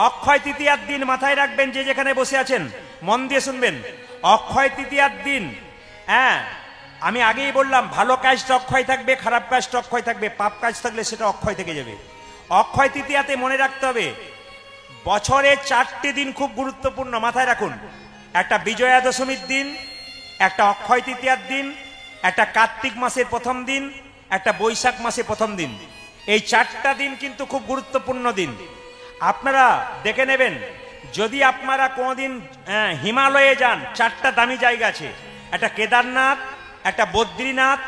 অক্ষয় তৃতীয়ার দিন মাথায় রাখবেন, যে যেখানে বসে আছেন মন দিয়ে শুনবেন। অক্ষয় তৃতীয়ার দিন, হ্যাঁ আমি আগেই বললাম, ভালো কাজটা অক্ষয় থাকবে, খারাপ কাজটা অক্ষয় থাকবে, পাপ কাজ থাকলে সেটা অক্ষয় থেকে যাবে। অক্ষয় তৃতীয়াতে মনে রাখতে হবে, বছরে 4টি দিন খুব গুরুত্বপূর্ণ, মাথায় রাখুন। একটা বিজয়া দশমীর দিন, একটা অক্ষয় তৃতীয়ার দিন, একটা কার্তিক মাসের প্রথম দিন, একটা বৈশাখ মাসের প্রথম দিন। এই 4টা দিন কিন্তু খুব গুরুত্বপূর্ণ দিন। আপনারা দেখে নেবেন, যদি আপনারা কোনোদিন হিমালয়ে যান, 4টা দামি জায়গা আছে, একটা কেদারনাথ, একটা বদ্রীনাথ,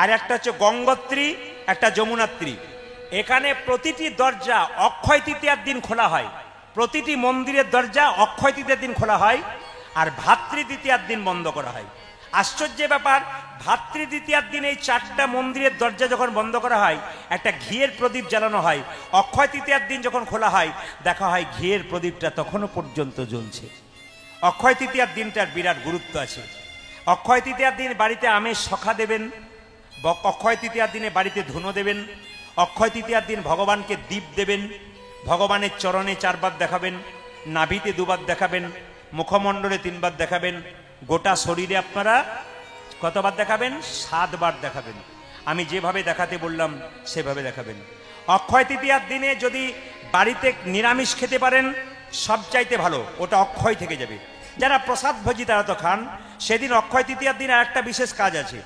আর একটা হচ্ছে গঙ্গোত্রী, একটা যমুনাত্রী। এখানে প্রতিটি দরজা অক্ষয় তৃতীয়ার দিন খোলা হয়, প্রতিটি মন্দিরের দরজা অক্ষয় তৃতীয়ার দিন খোলা হয়, আর ভাতৃ তৃতীয়ার দিন বন্ধ করা হয়। আশ্চর্যের ব্যাপার, ভাতৃ তৃতীয়ার দিন এই 4টা মন্দিরের দরজা যখন বন্ধ করা হয়, একটা ঘিয়ের প্রদীপ জ্বালানো হয়। অক্ষয় তৃতীয়ার দিন যখন খোলা হয়, দেখা হয় ঘিয়ের প্রদীপটা তখনও পর্যন্ত জ্বলছে। অক্ষয় তৃতীয়ার দিনটার বিরাট গুরুত্ব আছে। অক্ষয় তৃতীয়ার দিন বাড়িতে আমের শখা দেবেন, অক্ষয় তৃতীয়ার দিনে বাড়িতে ধুনো দেবেন, অক্ষয় তৃতীয়ার দিন ভগবানকে দীপ দেবেন, ভগবানের চরণে 4 বার দেখাবেন, নাভিতে 2 বার দেখাবেন, মুখমণ্ডলে 3 বার দেখাবেন, গোটা শরীরে আপনারা কতবার দেখাবেন? 7 বার দেখাবেন। আমি যেভাবে দেখাতে বললাম সেভাবে দেখাবেন। অক্ষয় তৃতীয়ার দিনে যদি বাড়িতে নিরামিষ খেতে পারেন সবচাইতে ভালো, ওটা অক্ষয় থেকে যাবে। যারা প্রসাদ ভোজী তারা তো খান। সেদিন অক্ষয় তৃতীয়ার দিন আর একটা বিশেষ কাজ আছে।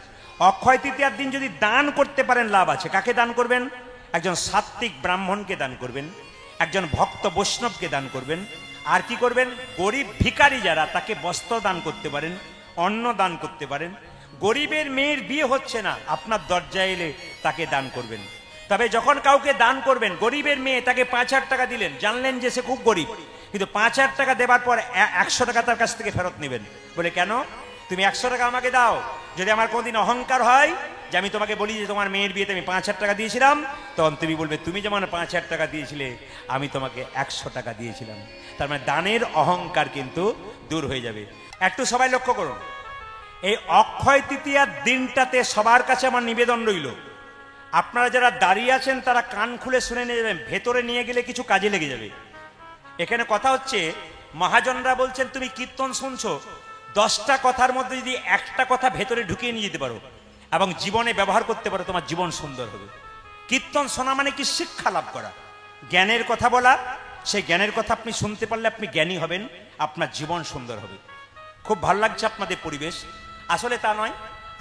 অক্ষয় তৃতীয়ার দিন যদি দান করতে পারেন লাভ আছে। কাকে দান করবেন? একজন সাত্ত্বিক ব্রাহ্মণকে দান করবেন, একজন ভক্ত বৈষ্ণবকে দান করবেন, আর কি করবেন? গরিব ভিখারি যারা, তাকে বস্ত্র দান করতে পারেন, অন্ন দান করতে পারেন। গরিবের মেয়ের বিয়ে হচ্ছে না, আপনার দরজায় এলে তাকে দান করবেন। তবে যখন কাউকে দান করবেন, গরিবের মেয়ে, তাকে 5,000 টাকা দিলেন, জানলেন যে সে খুব গরিব, কিন্তু 5,000 টাকা দেবার পর 100 টাকা তার কাছ থেকে ফেরত নেবেন। বলে কেন? তুমি 100 টাকা আমাকে দাও, যদি আমার কোনোদিন অহংকার হয় যে আমি তোমাকে বলি যে তোমার মেয়ের বিয়েতে আমি 5,000 টাকা দিয়েছিলাম, তখন তুমি বলবে তুমি যেমন 5,000 টাকা দিয়েছিলে, আমি তোমাকে 100 টাকা দিয়েছিলাম। তার মানে দানের অহংকার কিন্তু দূর হয়ে যাবে। একটু সবাই লক্ষ্য করুন, এই অক্ষয় তৃতীয়ার দিনটাতে সবার কাছে আমার নিবেদন রইল, আপনারা যারা দাঁড়িয়ে আছেন তারা কান খুলে শুনে নিয়ে যাবেন, ভেতরে নিয়ে গেলে কিছু কাজে লেগে যাবে। এখানে কথা হচ্ছে, মহাজনরা বলছেন তুমি কীর্তন শুনছো, 10টা কথার মধ্যে যদি একটা কথা ভেতরে ঢুকিয়ে নিয়ে যেতে পারো এবং জীবনে ব্যবহার করতে পারো, তোমার জীবন সুন্দর হবে। কীর্তন শোনা মানে কি? শিক্ষা লাভ করা, জ্ঞানের কথা বলা। সেই জ্ঞানের কথা আপনি শুনতে পারলে আপনি জ্ঞানী হবেন, আপনার জীবন সুন্দর হবে। খুব ভালো লাগছে আপনাদের পরিবেশ। আসলে তা নয়,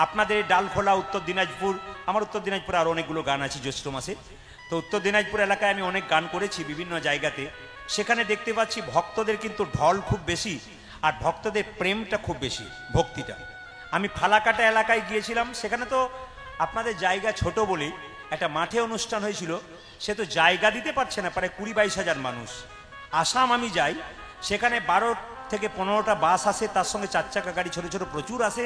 আপনাদের ডালখোলা, উত্তর দিনাজপুর, আমার উত্তর দিনাজপুরে আরও অনেকগুলো গান আছে জ্যৈষ্ঠ মাসে, তো উত্তর দিনাজপুর এলাকায় আমি অনেক গান করেছি বিভিন্ন জায়গাতে। সেখানে দেখতে পাচ্ছি ভক্তদের কিন্তু ঢল খুব বেশি, আর ভক্তদের প্রেমটা খুব বেশি, ভক্তিটা। আমি ফালাকাটা এলাকায় গিয়েছিলাম, সেখানে তো আপনাদের জায়গা ছোট বলেই একটা মাঠে অনুষ্ঠান হয়েছিল, সে তো জায়গা দিতে পারছে না, প্রায় 20-22 হাজার মানুষ। আসাম আমি যাই, সেখানে 12 থেকে 15টা বাস আসে, তার সঙ্গে 4 চাকা গাড়ি ছোট ছোট প্রচুর আসে,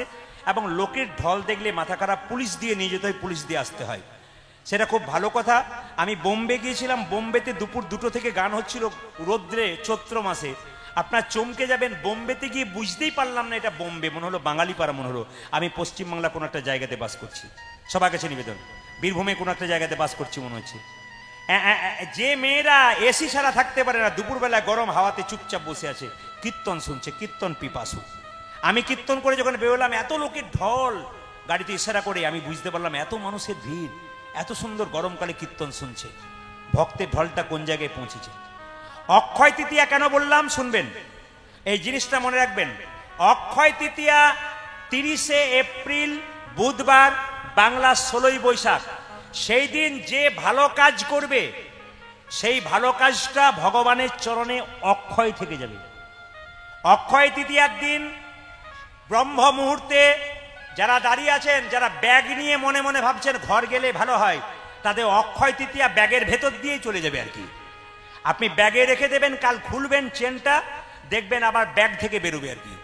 এবং লোকের ঢল দেখলে মাথা খারাপ, পুলিশ দিয়ে নিয়ে যেতে হয়, পুলিশ দিয়ে আসতে হয়। সেটা খুব ভালো কথা। আমি বোম্বে গিয়েছিলাম, বোম্বেতে দুপুর 2টো থেকে গান হচ্ছিল রৌদ্রে, চৈত্র মাসে। আপনার চমকে যাবেন, বোম্বেতে গিয়ে বুঝতেই পারলাম না এটা বোম্বে, মনে হলো বাঙালি পাড়া, মনে হলো আমি পশ্চিমবাংলা কোনো একটা জায়গাতে বাস করছি। সবার কাছে নিবেদন, বীরভূমে কোনো একটা জায়গাতে বাস করছি মনে হচ্ছে। যে মেয়েরা এসি ছাড়া থাকতে পারে না, দুপুরবেলা গরম হাওয়াতে চুপচাপ বসে আছে, কীর্তন শুনছে, কীর্তন পিপাসু। আমি কীর্তন করে যখন বেরোলাম, এত লোকের ঢল, গাড়িতে ইশারা করে আমি বুঝতে পারলাম এত মানুষের ভিড়, এত সুন্দর গরমকালে কীর্তন শুনছে, ভক্তের ঢলটা কোন জায়গায় পৌঁছেছে। অক্ষয় তৃতীয়া কেন বললাম শুনবেন, এই জিনিসটা মনে রাখবেন। অক্ষয় তৃতীয়া 30শে এপ্রিল বুধবার, বাংলা 16ই বৈশাখ। সেই দিন যে ভালো কাজ করবে, সেই ভালো কাজটা ভগবানের চরণে অক্ষয় থেকে যাবে। অক্ষয় তৃতীয়ার দিন ব্রহ্ম মুহূর্তে যারা দাঁড়িয়ে আছেন, যারা ব্যাগ নিয়ে মনে মনে ভাবছেন ঘর গেলে ভালো হয়, তাদের অক্ষয় তৃতীয়া ব্যাগের ভেতর দিয়েই চলে যাবে আর কি। আপনি ব্যাগে রেখে দেবেন, কাল খুলবেন চেনটা, দেখবেন আবার ব্যাগ থেকে বেরোবে আর কি।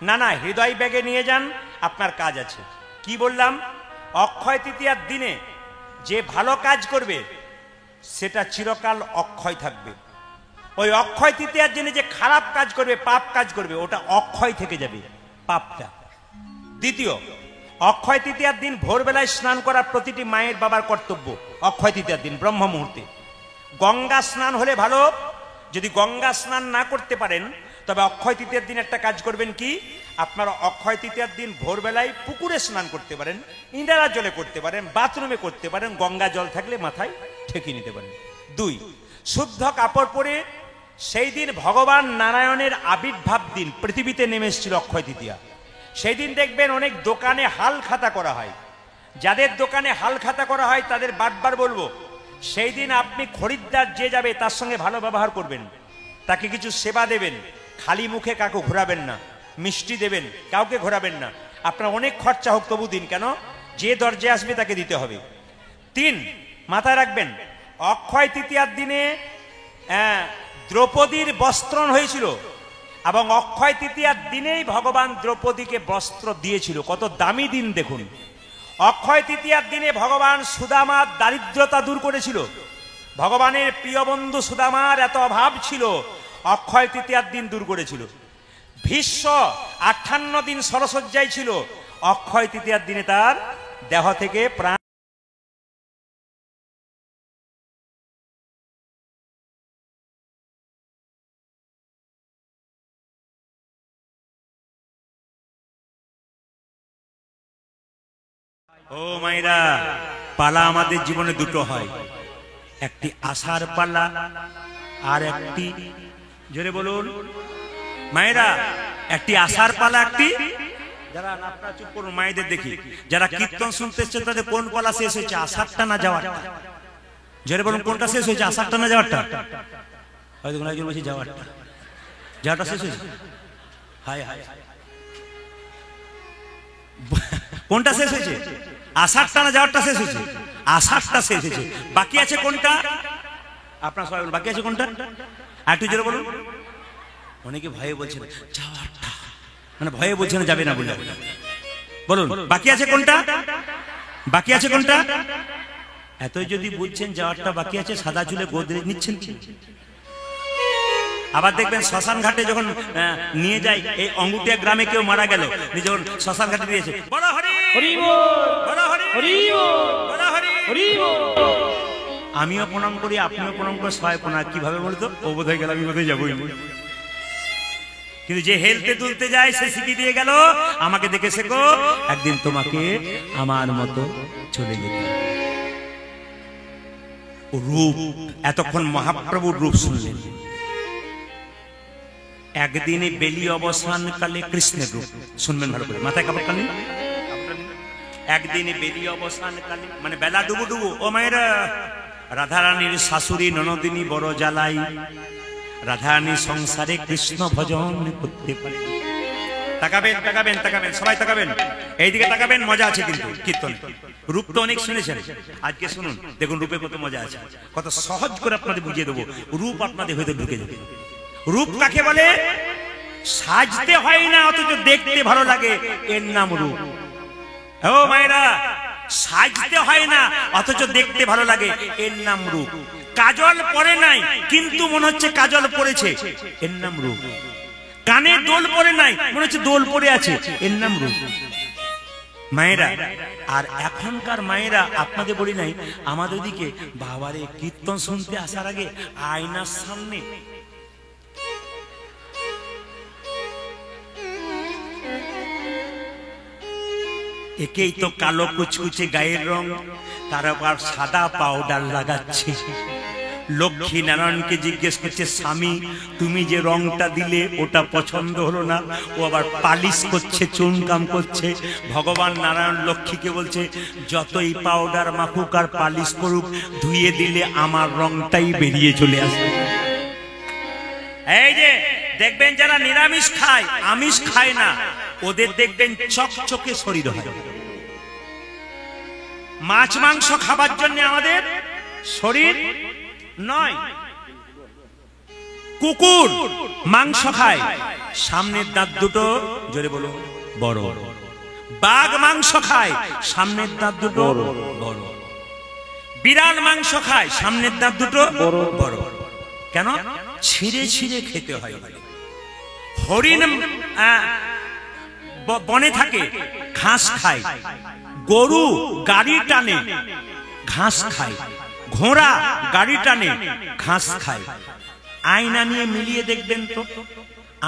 না না, হৃদয় ব্যাগে নিয়ে যান, আপনার কাজ আছে। কি বললাম? অক্ষয় তৃতীয়ার দিনে যে ভালো কাজ করবে সেটা চিরকাল অক্ষয় থাকবে। ওই অক্ষয় তৃতীয়ার দিনে যে খারাপ কাজ করবে, পাপ কাজ করবে, ওটা অক্ষয় থেকে যাবে, পাপটা। দ্বিতীয়, অক্ষয় তৃতীয়ার দিন ভোরবেলায় স্নান করা প্রতিটি মায়ের বাবার কর্তব্য। অক্ষয় তৃতীয়ার দিন ব্রহ্ম মুহূর্তে গঙ্গা স্নান হলে ভালো, যদি গঙ্গা স্নান না করতে পারেন তবে অক্ষয় তৃতীয়ার দিন একটা কাজ করবেন কি, আপনারা অক্ষয় তৃতীয়ার দিন ভোরবেলায় পুকুরে স্নান করতে পারেন, ইন্দারা জলে করতে পারেন, বাথরুমে করতে পারেন, গঙ্গা জল থাকলে মাথায় ঠেকিয়ে নিতে পারেন। 2, শুদ্ধ কাপড় পরে সেই দিন ভগবান নারায়ণের আবির্ভাব দিন পৃথিবীতে নেমে এসেছিল অক্ষয় তৃতীয়া। সেই দিন দেখবেন অনেক দোকানে হাল খাতা করা হয়। যাদের দোকানে হাল খাতা করা হয় তাদের বারবার বলবো, সেই দিন আপনি খরিদ্দার যে যাবে তার সঙ্গে ভালো ব্যবহার করবেন, তাকে কিছু সেবা দেবেন, খালি মুখে কাউকে ঘোরাবেন না, মিষ্টি দেবেন, কাউকে ঘোরাবেন না। আপনার অনেক খরচা হোক তবু দিন, কেন যে দরজায় আসবে তাকে দিতে হবে। 3, মাথায় রাখবেন অক্ষয় তৃতীয়ার দিনে দ্রৌপদীর বস্ত্রণ হয়েছিল এবং অক্ষয় তৃতীয়ার দিনেই ভগবান দ্রৌপদীকে বস্ত্র দিয়েছিল। কত দামি দিন দেখুন। অক্ষয় তৃতীয়ার দিনে ভগবান সুদামার দারিদ্রতা দূর করেছিল। ভগবানের প্রিয় বন্ধু সুদামার এত অভাব ছিল, অক্ষয় তৃতীয়ার দিন দূর করেছিল। ভীষ্ম 58 দিন সরসজ্জায় ছিল, অক্ষয় তৃতীয়ার দিনে তার দেহ থেকে প্রাণ। ও মায়েরা, পালা আমাদের জীবনে দুটো হয়, একটি আশার পালা আর একটি, জোরে বলুন মায়েরা, একটি আশার পালা, একটি, যারা আপনারা চুপ করুন, মায়েদের দেখি, যারা কীর্তন শুনতে এসছে তাদের কোন পালা শেষ হয়েছে, আষাঢ়টা না যাওয়ারটা? জোরে বলুন, কোনটা শেষ হয়েছে, আষাঢ়টা না যাওয়ারটা? হয়তো কোনো একজন বলছে যাওয়ারটা, যাওয়ারটা শেষ হয়েছে। হায় হায়, কোনটা শেষ হয়েছে, আষাঢ়টা না যাওয়ারটা শেষ হয়েছে? আষাঢ়টা শেষ হয়েছে। বাকি আছে কোনটা? আপনার সবাই বাকি আছে কোনটা? আর একটু জোরে বলুন। অনেকে ভয়ে বলছেন যাওয়ারটা, মানে ভয়ে বলছেন যাবে না বলে। বলুন বাকি আছে কোনটা? বাকি আছে কোনটা? এতই যদি বুঝছেন যাওয়ারটা বাকি আছে, সাদা চুলে গোদরেজ নিচ্ছেন। আবার দেখবেন শ্মশান ঘাটে যখন নিয়ে যায়, এই অঙ্গুটিয়া গ্রামে কেউ মারা গেল, যখন শ্মশান ঘাটে দিয়েছে, বড় হরি হরি বড় হরি হরি বড় হরি হরি। আমিও প্রণাম করি, আপনিও প্রণাম করে, সবাই প্রণাম। কিভাবে বলতো, ও বোধ হয়ে গেল, আমি বোধহয় যাবোই। কিন্তু যে হেলতে তুলতে যায় সে শিখিয়ে দিয়ে গেল, আমাকে দেখে শেখো, একদিন তোমাকে আমার মতো চলে যেতে। রূপ, এতক্ষণ মহাপ্রভুর রূপ শুনলেন। একদিনে বেলি অবসান কালে কৃষ্ণের রূপ শুনবেন ভালো করে, মাথায় কাপড় কালেন। একদিনে বেলি অবসান কালে, মানে বেলা ডুবু ডুবু। ও মায়েরা, রাধারানীর শাশুড়ি ননদিনী বড় জ্বালাই, রাধারানী সংসারে কৃষ্ণ ভজন করতে পারে। তাকাবেন তাকাবেন তাকাবেন, সবাই তাকাবেন, এইদিকে তাকাবেন, মজা আছে কিন্তু কীর্তন। রূপ তো অনেক শুনেছেন, আজকে শুনুন, দেখুন রূপে কত মজা আছে, কত সহজ করে আপনাদের বুঝিয়ে দেবো। রূপ আপনাদের হয়তো ঢুকে যাবে। রূপ কাকে বলে? সাজতে হয় না অথচ দেখতে ভালো লাগে, এর নাম রূপ। ও মায়েরা, সাজতে হয় না অথচ দেখতে ভালো লাগে, এর নাম রূপ। কাজল পরে নাই কিন্তু মনে হচ্ছে কাজল পরেছে, এর নাম রূপ। কানে দোল পরে নাই, মনে হচ্ছে দোল পরে আছে, এর নাম রূপ। মায়েরা, আর এখনকার মায়েরা, আপনাদের বলি নাই, আমাদের দিকে বাবারে কীর্তন শুনতে আসার আগে আয়নার সামনে একেই তো কালো কুচকুচে গায়ের রং, তার আবার সাদা পাউডার লাগাচ্ছে। লক্ষ্মী নারায়ণকে জিজ্ঞেস করছে, স্বামী তুমি যে রংটা দিলে ওটা পছন্দ হলো না। ও আবার পালিশ করছে, চুনকাম করছে। ভগবান নারায়ণ লক্ষ্মীকে বলছে, যতই পাউডার মাখুক আর পালিশ করুক, ধুয়ে দিলে আমার রংটাই বেরিয়ে চলে আসবে। এই যে দেখবেন যারা নিরামিষ খায়, আমিষ খায় না, ওদের দেখবেন চকচকে শরীর হয়। মাছ মাংস খাবার জন্য আমাদের শরীর নয়। কুকুর মাংস খায়, সামনের দাঁত দুটো, জোরে বলো, বড়। বাঘ মাংস খায়, সামনের দাঁত দুটো বড়। বিড়াল মাংস খায়, সামনের দাঁত দুটো বড়। কেন? ছিঁড়ে ছিঁড়ে খেতে হয়। হরিণ বনে থাকে, ঘাস খায়। গরু গাড়ি টানে, ঘাস খায়। ঘোড়া গাড়ি টানে, ঘাস খায়। আয়না নিয়ে মিলিয়ে দেখবেন তো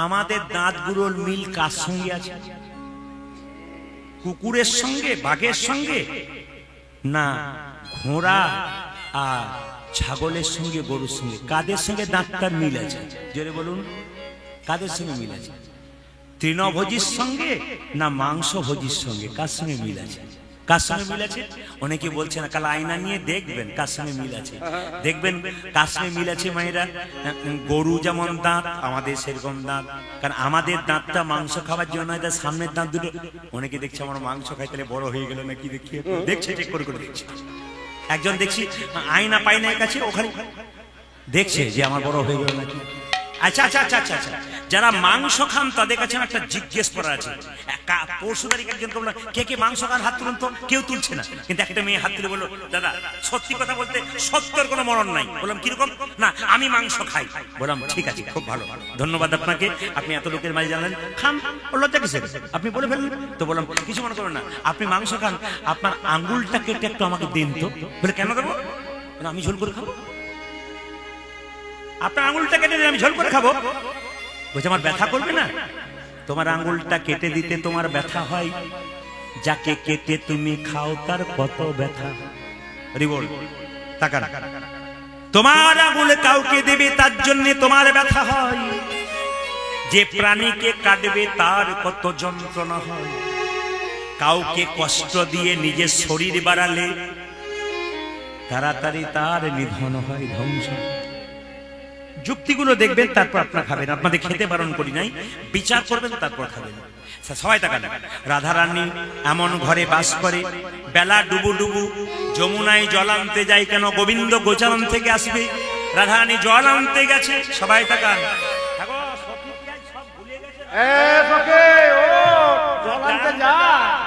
আমাদের দাঁতগুলোর মিল কার সঙ্গে আছে? কুকুরের সঙ্গে, বাঘের সঙ্গে, না ঘোড়া আর ছাগলের সঙ্গে, গরুর সঙ্গে? কাদের সঙ্গে দাঁতটার মিল আছে? জোরে বলুন, কাদের সঙ্গে মিল আছে? তৃণভোজীর সঙ্গে না মাংস ভোজীর সঙ্গে? কার সঙ্গে মিল আছে? কার সঙ্গে মিল আছে? অনেকে বলছে না, কাল আয়না নিয়ে দেখবেন কার সঙ্গে মিল আছে। দেখবেন কার সঙ্গে মিল আছে মায়েরা। গরু যেমন দাঁত, আমাদের সেরকম দাঁত। কারণ আমাদের দাঁতটা মাংস খাওয়ার জন্য, তার সামনের দাঁত দুটো, অনেকে দেখছে আমার মাংস খাই তাহলে বড় হয়ে গেল নাকি, দেখি দেখছে, চেক করে করে দেখছে। একজন দেখছি আয়না পায়নার কাছে, ওখানে দেখছে যে আমার বড় হয়ে গেল নাকি। আচ্ছা আচ্ছা আচ্ছা আচ্ছা আচ্ছা, যারা মাংস খান তাদের কাছে একটা জিজ্ঞেস করা আছে। পরশু তারিখ একজনকে বললো, কে কে মাংস খান হাত তুলুন তো। কেউ তুলছে না, কিন্তু একটা মেয়ে হাত তুলে বললো, দাদা সত্যি কথা বলতে সত্যের কোনো মরণ নাই। বললাম কিরকম? না আমি মাংস খাই। বললাম ঠিক আছে, খুব ভালো, ধন্যবাদ আপনাকে, আপনি এত লোকের মাঝে জানলেন। খান, লজ্জা কিসের? আপনি বলে ফেললেন তো। বললাম কিছু মনে করবেন না, আপনি মাংস খান, আপনার আঙ্গুলটা কেটে একটু আমাকে দিন তো। বলে কেন দেবো? আমি ঝোল করে খাবো। আপনার আঙুলটা কেটে দিলে আমি ঝোল করে খাবো? বলছে আমার ব্যথা করবে না? তোমার আঙুলটা কেটে দিতে তোমার ব্যথা হয়, যাকে কেটে তুমি খাও তার কত ব্যথা। তোমার আঙুল কাউকে দেবে তার জন্য তোমার ব্যথা হয়, যে প্রাণীকে কাটবে তার কত যন্ত্রণা হয়। কাউকে কষ্ট দিয়ে নিজের শরীর বাড়ালে তাড়াতাড়ি তার নিধন হয়, ধ্বংস। যুক্তিগুলো দেখবেন, তারপর আপনারা খাবেন। আপনাদের খেতে বারণ করি নাই, বিচার করবেন তারপর খাবেন। সবাই তাকান। রাধা রানী এমন ঘরে বাস করে, বেলা ডুবু ডুবু যমুনায় জল আনতে যায় কেন? গোবিন্দ গোচারণ থেকে আসবে, রাধা রানী জল আনতে গেছে। সবাই তাকান।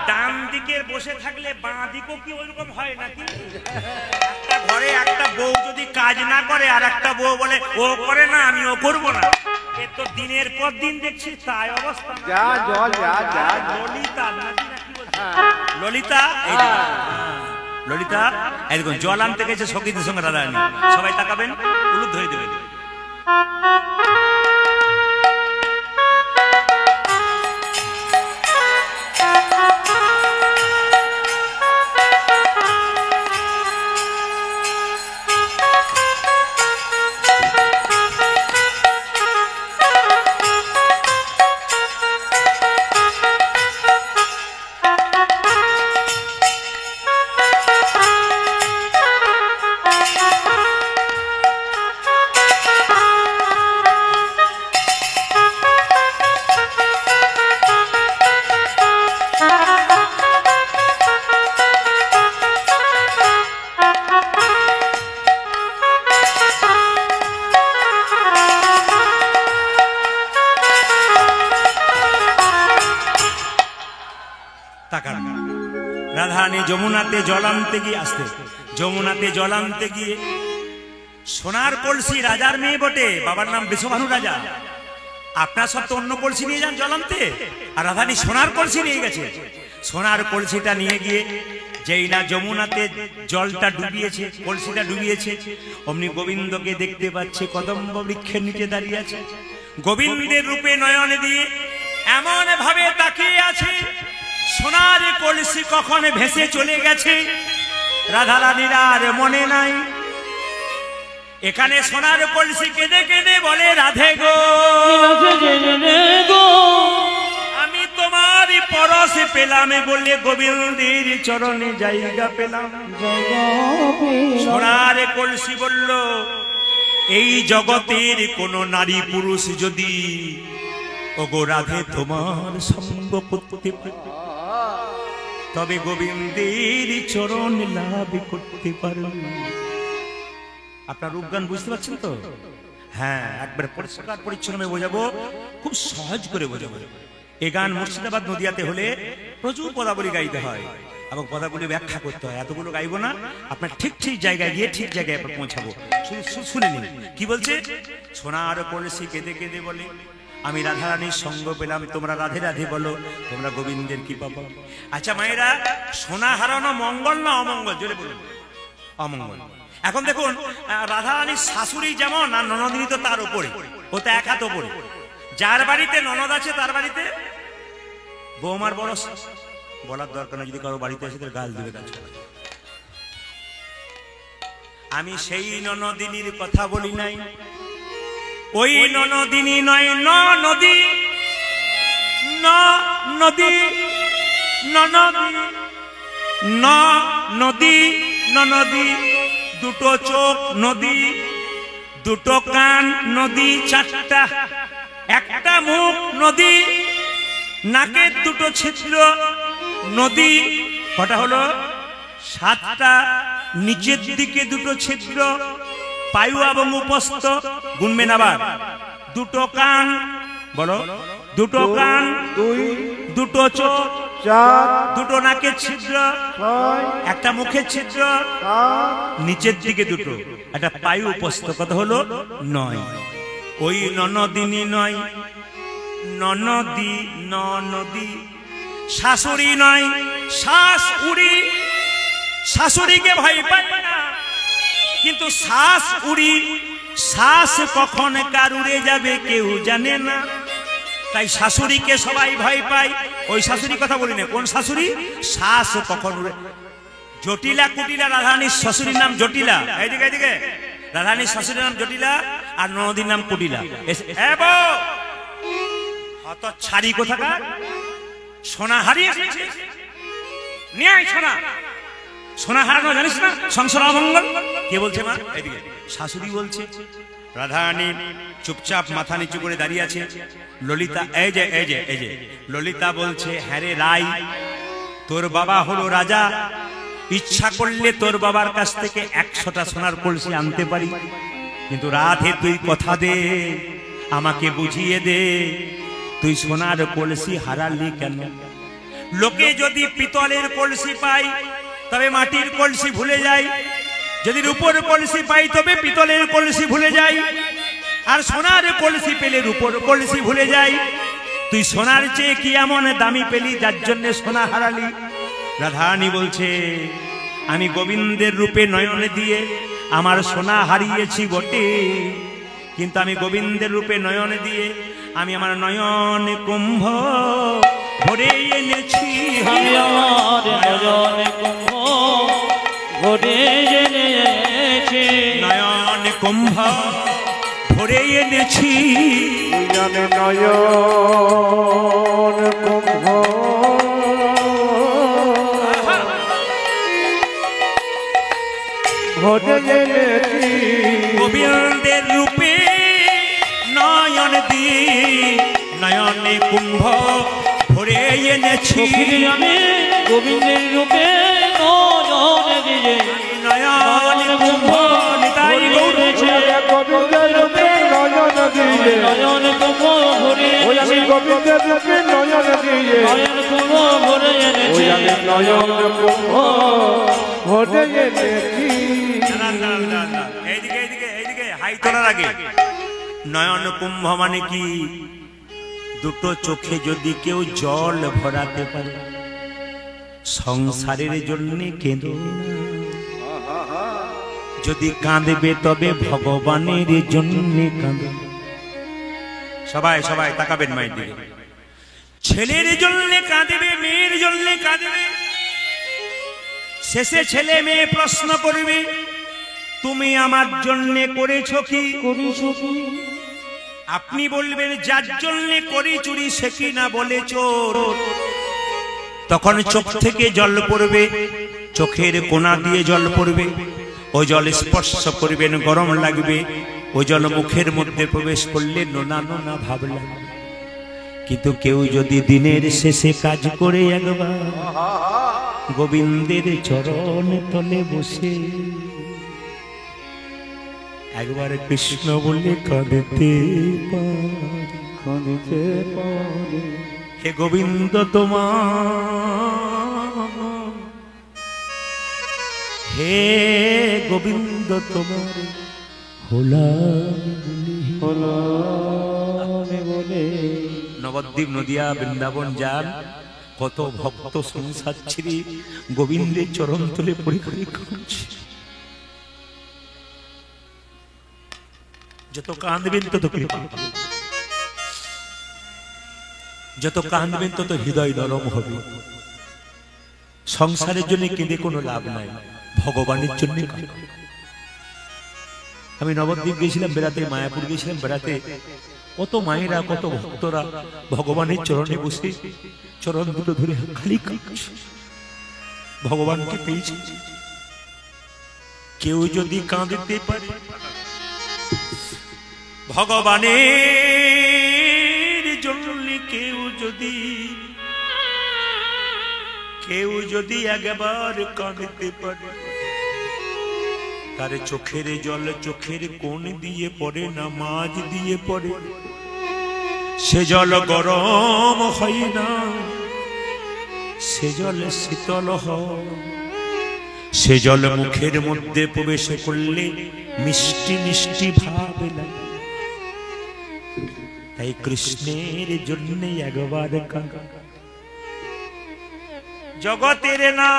ডান দিকের বসে থাকলে বাঁ দিকও কি ওইরকম হয় নাকি? একটা ঘরে একটা বউ যদি কাজ না করে আর একটা বউ বলে ও করে না আমি ও করবো না, এ তো দিনের পর দিন দেখছি তাই অবস্থা। ললিতা ললিতা ললিতা এই দেখুন জল আনতে গেছে সখীদের সঙ্গে রাধা রানী। সবাই তাকাবেন, উলুদ ধরে দেবেন। রাধারানী যমুনাতে জল আনতে গিয়ে, আসতে যমুনাতে জল আনতে গিয়ে সোনার কলসি, রাজার মেয়ে বটে, বাবার নাম বৃষভানু রাজা। আপনার সব তো অন্য কলসি নিয়ে যান জল আনতে, আর রাধারানী সোনার কলসি নিয়ে গেছে। সোনার কলসিটা নিয়ে গিয়ে যেই না যমুনাতে জলটা ডুবিয়েছে, কলসিটা ডুবিয়েছে, অমনি গোবিন্দকে দেখতে পাচ্ছে কদম্ব বৃক্ষের নিচে দাঁড়িয়ে আছে। গোবিন্দের রূপে নয়ন দিয়ে এমন ভাবে তাকিয়ে আছে, সোনার কলসি কখন ভেসে চলে গেছে রাধা রানীর আর মনে নাই। এখানে সোনার কলসি কেঁদে কেঁদে বলে, রাধে গো আমি তোমার পরশ পেলাম বলে গোবিন্দের চরণে জায়গা পেলাম। সোনার কলসি বলল, এই জগতের কোন নারী পুরুষ যদি ওগো রাধে তোমার সঙ্গ করতে পারে, তবে গোবিন্দের চরণ লাভ করতে পারো। আপনার রূপগান বুঝতে পারছেন তো? হ্যাঁ, একবার পরিষ্কার পরিচ্ছন্ন বোঝাবো, খুব সহজ করে বোঝাবো। এই গান মুর্শিদাবাদ নদিয়াতে হলে প্রচুর পদাবলী গাইতে হয় এবং পদাবলী ব্যাখ্যা করতে হয়। এতগুলো গাইবো না, আপনার ঠিক ঠিক জায়গায় গিয়ে ঠিক জায়গায় পৌঁছাবো। শুনে নিন কি বলছে। সোনার কলসি কেঁদে কেঁদে বলে, আমি রাধা রানীর সঙ্গ পেলাম, তোমরা রাধে রাধে বলো, তোমরা গোবিন্দের কি পাবো। আচ্ছা মায়েরা, সোনা হারানো মঙ্গল না অমঙ্গল? জোরে বলুন। অমঙ্গল। এখন দেখুন রাধারানীর শাশুড়ি যেমন আর ননদিনী তো তার উপরে, ও তো এক হাত উপরে। যার বাড়িতে ননদ আছে তার বাড়িতে বৌমার বড়, বলার দরকার নেই, যদি কারো বাড়িতে এসে তার গাল দিবে। আমি সেই ননদিনীর কথা বলি নাই, ওই ননদিনী নয়, নদী নদী নদী নদী, দুটো চোখ নদী, দুটো কান নদী, চারটা, একটা মুখ নদী, নাকের দুটো ছিদ্র নদী, কটা হলো? সাতটা, নিচের দিকে দুটো ছিদ্র, পায়ু এবং উপস্থ, গুনবেন আবার। দুটো কান, বলো, দুটো কান, দুটো চোখ, দুটো নাকের ছিদ্র, একটা মুখের ছিদ্র, নিচের দিকে দুটো, একটা পায়ু উপস্থ, কত হলো? 9। ওই ননদিনী নয়, ননদী নদী, শাশুড়ি নয়, শাশুড়ি। শাশুড়িকে ভয় পায় না, কিন্তু শাশুড়ি, শ্বাস কখন কার উড়ে যাবে কেউ জানে না, তাই শাশুড়িকে সবাই ভয় পায়। ওই শাশুড়ি কথা বলি না, কোন শাশুড়ি? শ্বাস কখন উড়ে। জটিলা কুটিলা, রাধারানীর শ্বশুরের নাম জটিলা, এইদিকে এইদিকে, রাধারানীর শ্বশুরের নাম জটিলা আর নদীর নাম কুটিলা। অত ছাড়ি কোথাকার, সোনা হারিয়ে নিয়ে আয়, সোনা, সোনা হারানো জানিস না, সংসার অমঙ্গল। কে বলছে মা? এদিকে শাশুড়ি বলছে। রাধারানী চুপচাপ মাথা নিচু করে দাঁড়িয়ে আছে। ললিতা, এই যে এই যে এই যে ললিতা বলছে, হ্যাঁ রে রাই, তোর বাবা হলো রাজা, ইচ্ছা করলে তোর বাবার কাছ থেকে 100টা সোনার কলসি আনতে পারি, কিন্তু রাধে তুই কথা দে, আমাকে বুঝিয়ে দে, তুই সোনার কলসি হারালি কেন? লোকে যদি পিতলের কলসি পাই তবে মাটির কলসি ভুলে যায়, যদি রূপোর কলসি পাই তবে পিতলের কলসি ভুলে যায়, আর সোনার কলসি পেলে রূপোর কলসি ভুলে যায়। তুই সোনার চেয়ে কি এমন দামি পেলি যার জন্য সোনা হারালি? রাধারানী বলছে, আমি গোবিন্দের রূপে নয়ন দিয়ে আমার সোনা হারিয়েছি বটে, কিন্তু আমি গোবিন্দের রূপে নয়ন দিয়ে আমি আমার নয়ন কুম্ভ ভরে এনেছি, নয়ন কুম্ভ ভরে এনেছি, নয়ন কুম্ভ ভরে এনেছি, গোবিন্দের রূপে নয়ন দিয়ে নয়নে কুম্ভ ভরে এনেছি, আমি গোবিন্দের রূপে নয়ন দিয়ে নয়ন কুম্ভ নিতাই গৌরেছে, গোবিন্দের রূপে নয়ন দিয়ে, নয়ন কুম্ভ ভরে আমি গোবিন্দের রূপে নয়ন দিয়ে, নয়ন কুম্ভ ভরে এনেছি, নয়ন কুম্ভ ভরে এনেছি। এইদিকে এইদিকে এইদিকে হাই তোলার আগে, নয়ন কুম্ভ মানে কি? দুটো চোখে যদি কেউ জল ভরাতে পারে, সংসারের জন্য কেঁদো না, যদি কাঁদবে তবে ভগবানের জন্য কাঁদো। সবাই সবাই তাকাবেন মায়ের দিকে। ছেলের জন্য কাঁদবে, মেয়ের জন্য কাঁদবে, শেষে ছেলে মেয়ে প্রশ্ন করবে, তুমি আমার জন্য করেছো কি? আপনি বলবেন, যার জন্য করি চুরি সে কি না বলে চোর। তখন চোখ থেকে জল পড়বে, চোখের কোনা দিয়ে জল পড়বে, ওই জল স্পর্শ করবেন, গরম লাগবে, ওই জল মুখের মধ্যে প্রবেশ করলে নোনা নোনা ভাব লাগবে। কিন্তু কেউ যদি দিনের শেষে কাজ করে একবার গোবিন্দের চরণ তলে বসে একবার কৃষ্ণ বলে কাঁদতে কাঁদিতে পারে, হে গোবিন্দ তোমার, হে গোবিন্দ তোমার হলামি বলে। নবদ্বীপ নদিয়া বৃন্দাবন যান, কত ভক্ত সংসার ছিড়ি গোবিন্দের চরণ তুলে পরিক্রমা করছে। যত কাঁদবেন তত কৃপা, যত কাঁদবেন তত হৃদয় নরম হবে। সংসারের জন্য কেঁদে কোনো লাভ নাই, ভগবানের জন্য। আমি নবদ্বীপ গেছিলাম বেড়াতে, মায়াপুর গেছিলাম বেড়াতে, কত মায়েরা কত ভক্তরা ভগবানের চরণে বসে চরণ দুটো ধরে খালি কাঁদছে, ভগবানকে পেয়েছে। কেউ যদি কাঁদতে পারে ভগবানের জন্য, কেউ যদি একবার কাঁদতে পারে, তার চোখের জল চোখের কোণ দিয়ে পড়ে না, মাঝ দিয়ে পড়ে, সে জল গরম হয় না, সে জল শীতল হয়। সে জল মুখের মধ্যে প্রবেশ করলে মিষ্টি মিষ্টি ভাব লাগে। তাই কৃষ্ণের জন্য একবার কাঁদো। জগতের না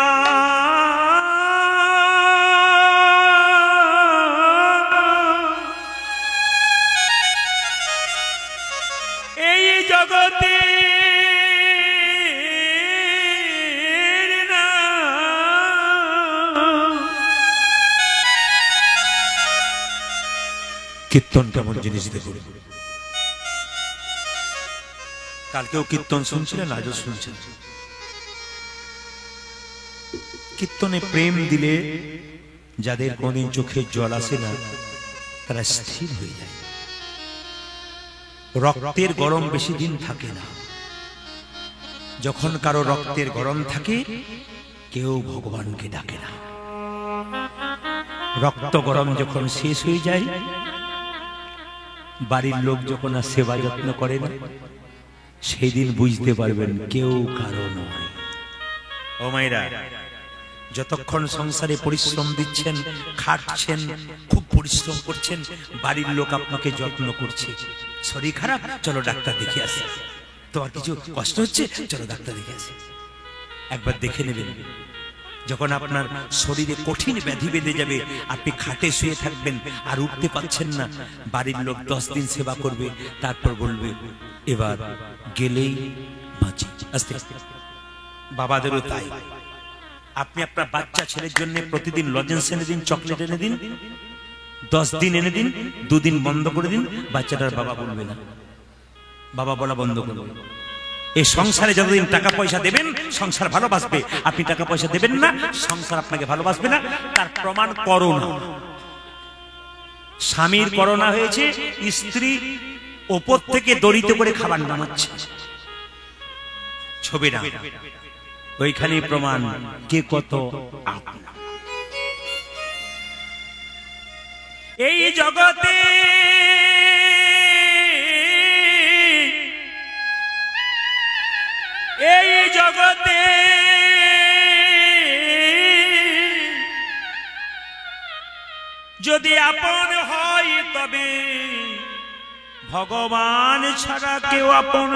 এই জগতে কীর্তন কেমন জিনিস দেখুন। কালকেও কীর্তন শুনছিলেন, আজও শুনছেন। কীর্তনে প্রেম দিলে যাদের কোনদিন চোখে জল আসে না, তারা স্থির হয়ে যায়। রক্তের গরম বেশি দিন থাকে না। যখন কারো রক্তের গরম থাকে, কেউ ভগবানকে ডাকে না। রক্ত গরম যখন শেষ হয়ে যায়, বাড়ির লোক যখন আর সেবা যত্ন করে না, সেই দিন বুঝতে পারবেন কেউ কারো নয়। ও মায়েরা, যতক্ষণ সংসারে পরিশ্রম দিচ্ছেন, খাটছেন, খুব পরিশ্রম করছেন, বাড়ির লোক আপনাকে যত্ন করছে। শরীর খারাপ, চলো ডাক্তার দেখে আসি। তোমার কিছু কষ্ট হচ্ছে, চলো ডাক্তার দেখে আসি। একবার দেখে নেবেন। যখন আপনার শরীরে কঠিন ব্যাধি বেঁধে যাবে, আপনি খাটে শুয়ে থাকবেন আর উঠতে পারছেন না, বাড়ির লোক 10 দিন সেবা করবে, তারপর বলবে এবার গেলেই বাঁচি। আস্তে আস্তে বাবাদেরও তাই। আপনি আপনার বাচ্চা ছেলের জন্য প্রতিদিন লজেন্স এনে দিন, চকলেট এনে দিন, 10 দিন এনে দিন, 2 দিন বন্ধ করে দিন, বাচ্চাটার বাবা বলবে না, বাবা বলা বন্ধ করবে। এই সংসারে যতদিন টাকা পয়সা দেবেন, সংসার ভালোবাসবে। আপনি টাকা পয়সা দেবেন না, সংসার আপনাকে ভালোবাসবে না। তার প্রমাণ করোনা। স্বামীর করোনা হয়েছে, স্ত্রী ওপর থেকে দড়িতে করে খাবার নামাচ্ছে, ছবি না, ওইখানে প্রমাণ কে কত আপনা। এই জগতে এই জগতে যদি আপন হয় তবে ভগবান ছাড়া কেউ আপন।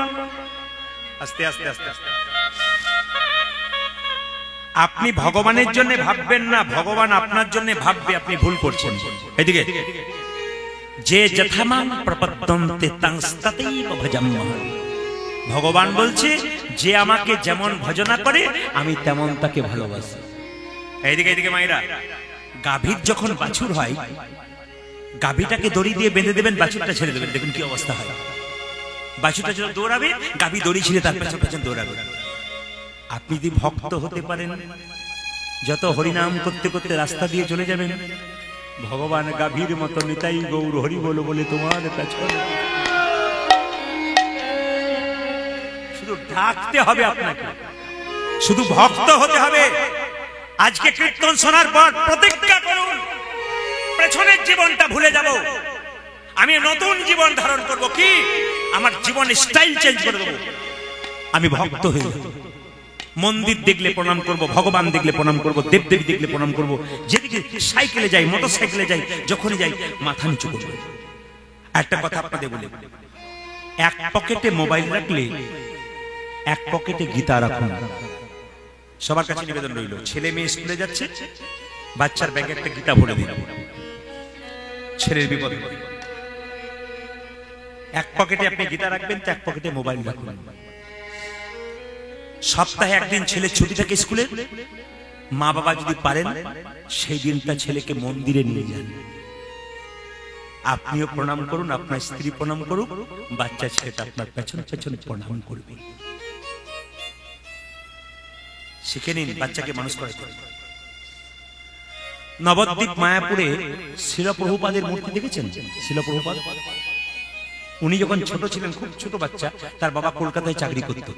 আস্তে আস্তে আস্তে আস্তে আপনি ভগবানের জন্য ভাববেন না, ভগবান আপনার জন্য ভাববে। আপনি ভুল করছেন। এদিকে যে যথামাং প্রপদ্যন্তে তাংস্তাতেইব ভজাম্যহং। ভগবান বলছে, যে আমাকে যেমন ভজনা করে আমি তেমন তাকে ভালোবাসি। এইদিকে এইদিকে মায়েরা, গাভীর যখন বাছুর হয়, গাভীটাকে দড়ি দিয়ে বেঁধে দেবেন, বাছুরটা ছেড়ে দেবেন, দেখুন কি অবস্থা হয়। বাছুরটা যখন দৌড়াবে, গাভী দড়ি ছিঁড়ে তার পেছন পেছন দৌড়াবে। আপনি যদি ভক্ত হতে পারেন, যত হরিনাম করতে করতে রাস্তা দিয়ে চলে যাবেন, ভগবান গাভীর মতো নিতাই গৌর হরি বলো বলে তোমার পেছনে শুধু ডাকতে হবে আপনাকে, শুধু ভক্ত হতে হবে। আজকে কীর্তন শোনার পর প্রতিজ্ঞা করুন, পেছনের জীবনটা ভুলে যাব, আমি নতুন জীবন ধারণ করব। কি? আমার জীবনের স্টাইল চেঞ্জ করে দেব। আমি ভক্ত হয়ে যাব। মন্দির দেখলে প্রণাম করব, ভগবান দেখলে প্রণাম করব, দেবদেবী দেখলে প্রণাম করব। যেদিকে সাইকেলে যাই, মোটর সাইকেলে যাই, যখনই যাই মাথা নিচু করব। একটা কথা আপনাদের বলি, এক পকেটে মোবাইল রাখলে এক পকেটে গীতা রাখুন। সবার কাছে নিবেদন রইল, ছেলে মেয়ে স্কুলে যাচ্ছে, বাচ্চার ব্যাগে একটা গীতা ভরে দিন। ছেলের বিপদ, এক পকেটে আপনি গীতা রাখবেন, তো এক পকেটে মোবাইল রাখবেন। সপ্তাহে একদিন ছেলে ছুটি থাকে স্কুলে, মা বাবা যদি পারেন সেই দিনটা ছেলেকে মন্দিরে নিয়ে যান। আপনিও প্রণাম করুন, আপনার স্ত্রী প্রণাম করুক, বাচ্চা ছেলেটা আপনার পেছন পেছন প্রণাম করবে। শিখে নিন, বাচ্চাকে মানুষ করে। নবদ্বীপ মায়াপুরে শিল প্রভুপাদের মূর্তি দেখেছেন? শিল প্রভুপাদ উনি যখন ছোট ছিলেন, খুব ছোট বাচ্চা, তার বাবা কলকাতায় চাকরি করত।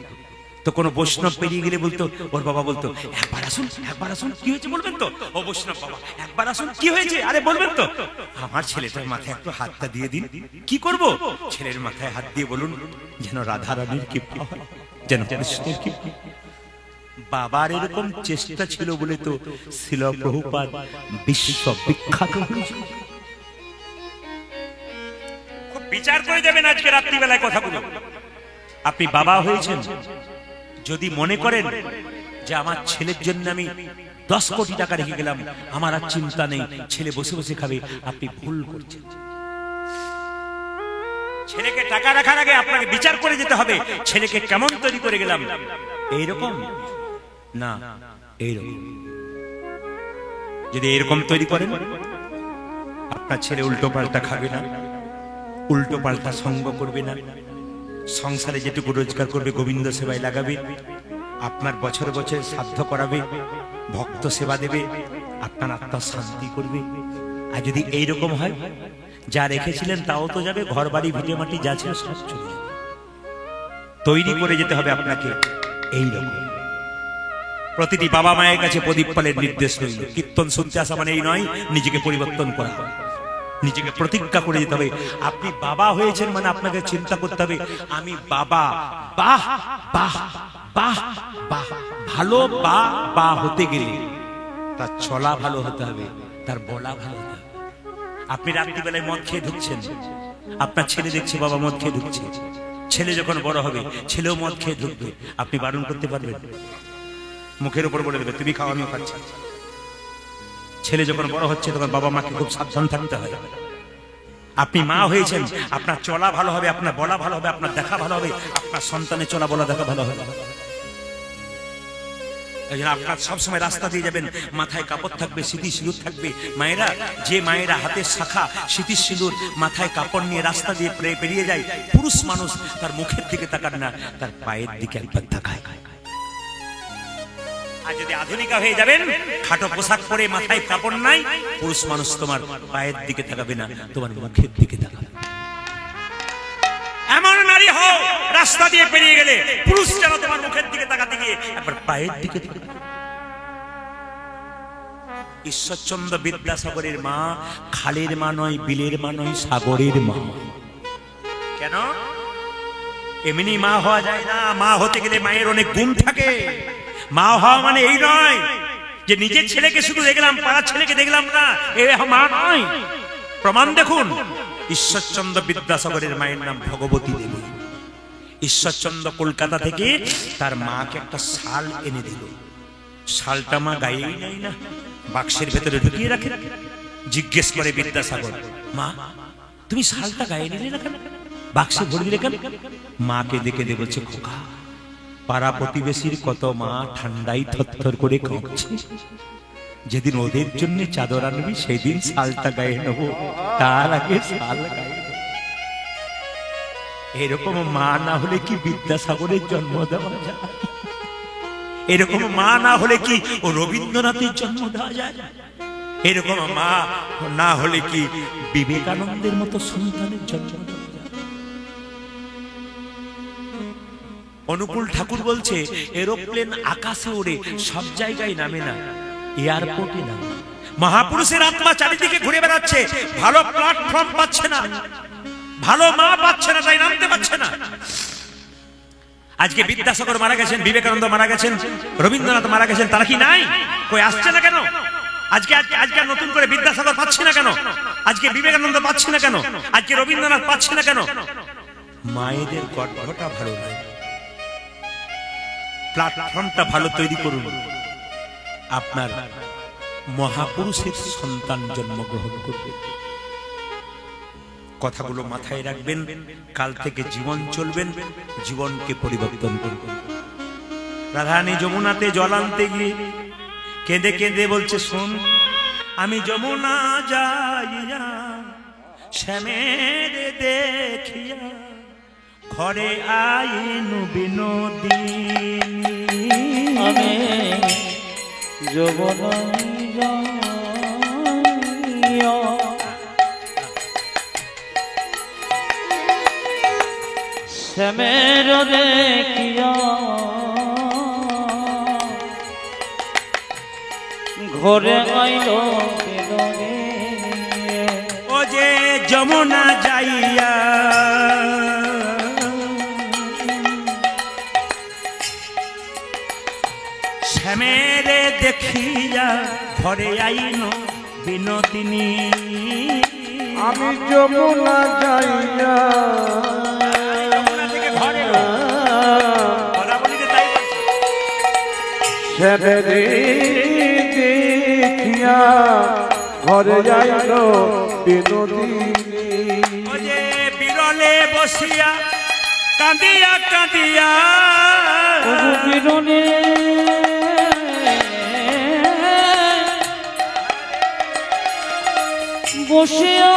তো কোনো বৈষ্ণব পেরিয়ে গেলে বলতো, ওর বাবা বলতো, একবার আসুন, একবার আসুন, কি হয়েছে বলবেন তো? ও বৈষ্ণব বাবা, একবার আসুন, কি হয়েছে, আরে বলবেন তো? আমার ছেলেটার মাথায় একটু হাতটা দিয়ে দিন। কি করব? ছেলের মাথায় হাত দিয়ে বলুন, যেন রাধা রানীর কৃপা হয়, যেন কৃষ্ণের কৃপা। বাবার এরকম চেষ্টা ছিল বলে তো শিল প্রভুপাদ বিশ্ব বিখ্যাত। খুব বিচার করে যাবেন আজকে রাত্রিবেলায় কথাগুলো। আপনি বাবা হয়েছেন, যদি মনে করেন যে আমার ছেলের জন্য আমি 10 কোটি টাকা রেখে গেলাম, আমার আর চিন্তা নেই, ছেলে বসে বসে খাবে, আপনি ভুল করছেন। ছেলেকে টাকা রাখার আগে আপনাকে বিচার করে যেতে হবে, ছেলেকে কেমন তৈরি করে গেলাম। এইরকম না, এইরকম। যদি এরকম তৈরি করেন, আপনার ছেলে উল্টো পাল্টা খাবে না, উল্টো পাল্টা সঙ্গ করবে না, সংসারে যেটুকু রোজগার করবে গোবিন্দ সেবায় লাগাবে, আপনার বছর বছর শ্রাদ্ধ করাবে, ভক্ত সেবা দেবে, আপনার আত্মা শান্তি করবে। আর যদি এইরকম হয়, যা রেখেছিলেন তাও তো যাবে, ঘর বাড়ি ভিটে মাটি যা ছিল সব চলে যাবে। তৈরি করে যেতে হবে আপনাকে এইরকম। প্রতিটি বাবা মায়ের কাছে প্রদীপ পালের নির্দেশ রইল, কীর্তন শুনতে আসা মানে এই নয় নিজেকে পরিবর্তন করা, নিজেকে প্রতিজ্ঞা করে যেতে হবে। আপনি বাবা হয়েছেন মানে আপনাকে চিন্তা করতে হবে, আমি বাবা। বাহ বাহ বাহ বাহ। ভালো বা হতে গেলে তার চলা ভালো হতে হবে, তার বলা ভালো হতে হবে। আপনি রাত্রিবেলায় মদ খেয়ে ঢুকছেন, আপনার ছেলে দেখছে বাবা মদ খেয়ে ঢুকছে, ছেলে যখন বড় হবে ছেলেও মদ খেয়ে ঢুকবে, আপনি বারণ করতে পারবেন? মুখের উপর বলে দেবে, তুমি খাও আমিও খাচ্ছি। ছেলে যখন বড় হচ্ছে তখন বাবা মাকে খুব সাবধান থাকতে হয়। আপনি মা হয়েছেন, আপনার চলা ভালো হবে, আপনার বলা ভালো হবে, আপনার দেখা ভালো হবে, আপনার সন্তানের চলা বলা দেখা ভালো হবে। আপনার সবসময় রাস্তা দিয়ে যাবেন, মাথায় কাপড় থাকবে, স্মৃতি সিঁদুর থাকবে। মায়েরা, যে মায়েরা হাতের শাখা স্মৃতি সিঁদুর মাথায় কাপড় নিয়ে রাস্তা দিয়ে পেরিয়ে যায়, পুরুষ মানুষ তার মুখের দিকে তাকান না, তার পায়ের দিকে একবার তাকায়। আর যদি আধুনিকা হয়ে যাবেন, খাটো পোশাক পরে মাথায় কাপড় নাই, পুরুষ মানুষ তোমার পায়ের দিকে তাকাবে না, তোমার মুখের দিকে তাকাবে। এমন নারী হও, রাস্তা দিয়ে পেরিয়ে গেলে পুরুষ যেন তোমার মুখের দিকে তাকাতে গিয়ে একবার পায়ের দিকে। ঈশ্বরচন্দ্র বিদ্যাসাগরের মা খালের মা নয়, বিলের মা নয়, সাগরের মা। কেন? এমনি মা হওয়া যায় না, মা হতে গেলে মায়ের অনেক গুণ থাকে। মা হওয়া মানে এই নয় যে নিজের ছেলেকে শুধু দেখলাম, পাড়ার ছেলেকে দেখলাম না, এ মা নয়। প্রমাণ দেখুন, ঈশ্বরচন্দ্র বিদ্যাসাগরের মায়ের নাম ভগবতী দেবী। ঈশ্বরচন্দ্র কলকাতা থেকে তার মাকে একটা শাল এনে দিল। শালটা মা গায়েই নেয় না, বাক্সের ভেতরে ঢুকিয়ে রাখে। জিজ্ঞেস করে বিদ্যাসাগর, মা তুমি শালটা গায়ে নিলে না কেন, বাক্সে ভরে দিলে কেন? মাকে দেখে দে বলছে, খোকা পাড়া প্রতিবেশীর কত মা ঠান্ডায় থরথর করে কাঁপছে, যেদিন ওদের জন্য চাদর আনবি সেই দিন শালটা গায়ে নেব, তার আগে শাল গায়ে। এরকম মা না হলে কি বিদ্যাসাগরের জন্ম দেওয়া যায়? এরকম মা না হলে কি ও রবীন্দ্রনাথের জন্ম দেওয়া যায়? এরকম মা না হলে কি বিবেকানন্দের মতো সন্তানের জন্ম দেওয়া যায়? অনুকূল ঠাকুর বলছে, এরোপ্লেন আকাশে ওড়ে, সব জায়গায় নামে না, এয়ারপোর্টে নামে। মহাপুরুষের আত্মা চারিদিকে ঘুরে বেড়াচ্ছে, ভালো প্ল্যাটফর্ম পাচ্ছে না, ভালো মা পাচ্ছে না, তাই নামতে পারছে না। আজকে বিদ্যাসাগর মারা গেছেন, বিবেকানন্দ মারা গেছেন, রবীন্দ্রনাথ মারা গেছেন, তারা কি নাই? কই আসছে না কেন? আজকে নতুন করে বিদ্যাসাগর পাচ্ছে না কেন? আজকে বিবেকানন্দ পাচ্ছে না কেন? আজকে রবীন্দ্রনাথ পাচ্ছে না কেন? মায়েদের গর্ভটা ভালো নয়, প্ল্যাটফর্মটা ভালো তৈরি করুন, আপনার মহাপুরুষের সন্তান জন্মগ্রহণ করবে। কথাগুলো মাথায় রাখবেন, কাল থেকে জীবন চলবেন, জীবনকে পরিবর্তন করবেন। রাধারানী যমুনাতে জল আনতে গিয়ে কেঁদে কেঁদে বলছে, শোন আমি যমুনা যাইয়া শ্যামের দেখিয়া ঘরে আইনু বিনোদিনী। আমি যৌবনায় যাইয়া শ্যামের দেখিয়া ঘরে আইল বিনোদিনী। ও যে যমুনা যাইয়া শ্যামেরে দেখিয়া ঘরে আইন বিনোদিনী। আমি যমুনা যাইয়া যমুনা থেকে ঘরে এলো। কথা বলিতে তাই বলছে। সেরে দেখিয়া ঘরে যাইল বিনোদিনী। ও যে বিরলে বসিয়া কাঁদিয়া কাঁদিয়া বিরলে বসিয়া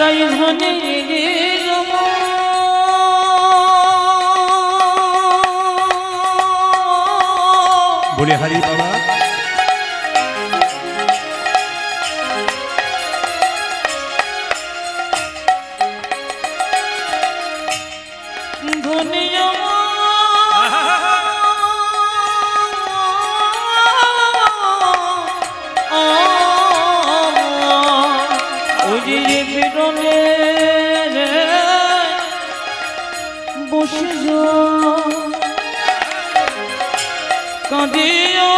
রাজধানী বলে হারি বাবা ধনিয়া বিরলে বসে যা কাঁদিয়া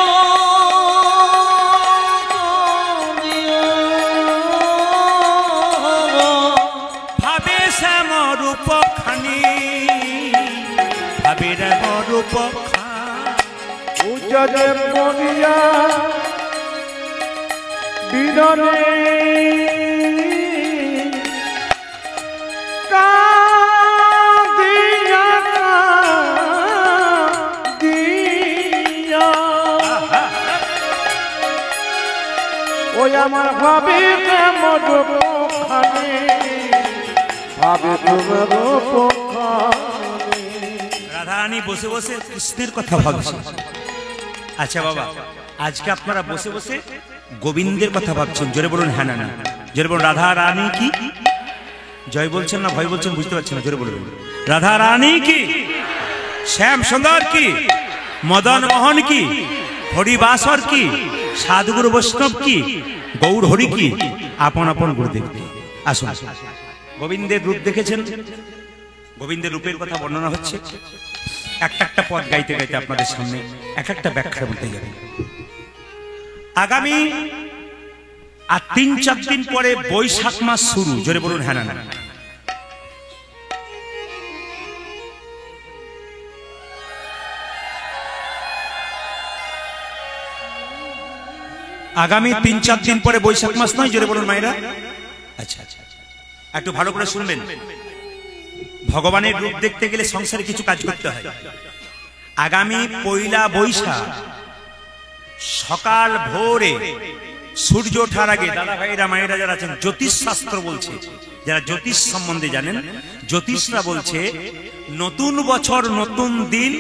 ভাবে শ্যাম রূপ খানি ভাবে রাম রূপ উজরে মনিয়া বিরলে কাঁদিয়া কাঁদিয়া। ওই আমার ভাবি মরুখানে ভাবি তোমার রূপখানে। রাধারানী বসে বসে কৃষ্ণের কথা ভাবছে। আচ্ছা বাবা, আজকে আপনারা বসে বসে গোবিন্দের কথা ভাবছেন। জোরে বলুন হ্যাঁ না না। জোরে বলুন রাধা রানী কি? জয় বলছেন না ভয় বলছেন বুঝতে পারছেন না, জোরে বলুন রাধা রানী কি, শ্যাম সুন্দর কি, মদন মোহন কি, হরিবাসর কি, সাধুগুরু বৈষ্ণব কি, গৌর হরি কি, আপন আপন গুরুদেব কি। আসুন, গোবিন্দের রূপ দেখেছেন, গোবিন্দের রূপের কথা বর্ণনা হচ্ছে। একটা একটা পদ গাইতে গাইতে আপনাদের সামনে এক একটা ব্যাখ্যা বলতে যাবে। আগামী আর ৩-৪ দিন পরে বৈশাখ মাস শুরু। জোরে বলুন হ্যাঁ না না। আগামী ৩-৪ দিন পরে বৈশাখ মাস নয়? জোরে বলুন মায়েরা। আচ্ছা আচ্ছা, একটু ভালো করে শুনবেন। ভগবানের রূপ দেখতে গেলে সংসারে কিছু কাজ করতে হয়। আগামী পয়লা বৈশাখ সকাল ভোরে সূর্য ওঠার আগে দাদা ভাইরা মায়েরা যারা আছেন, জ্যোতিষ শাস্ত্র বলছে, যারা জ্যোতিষ সম্বন্ধে জানেন, জ্যোতিষরা বলছে নতুন বছর নতুন দিন।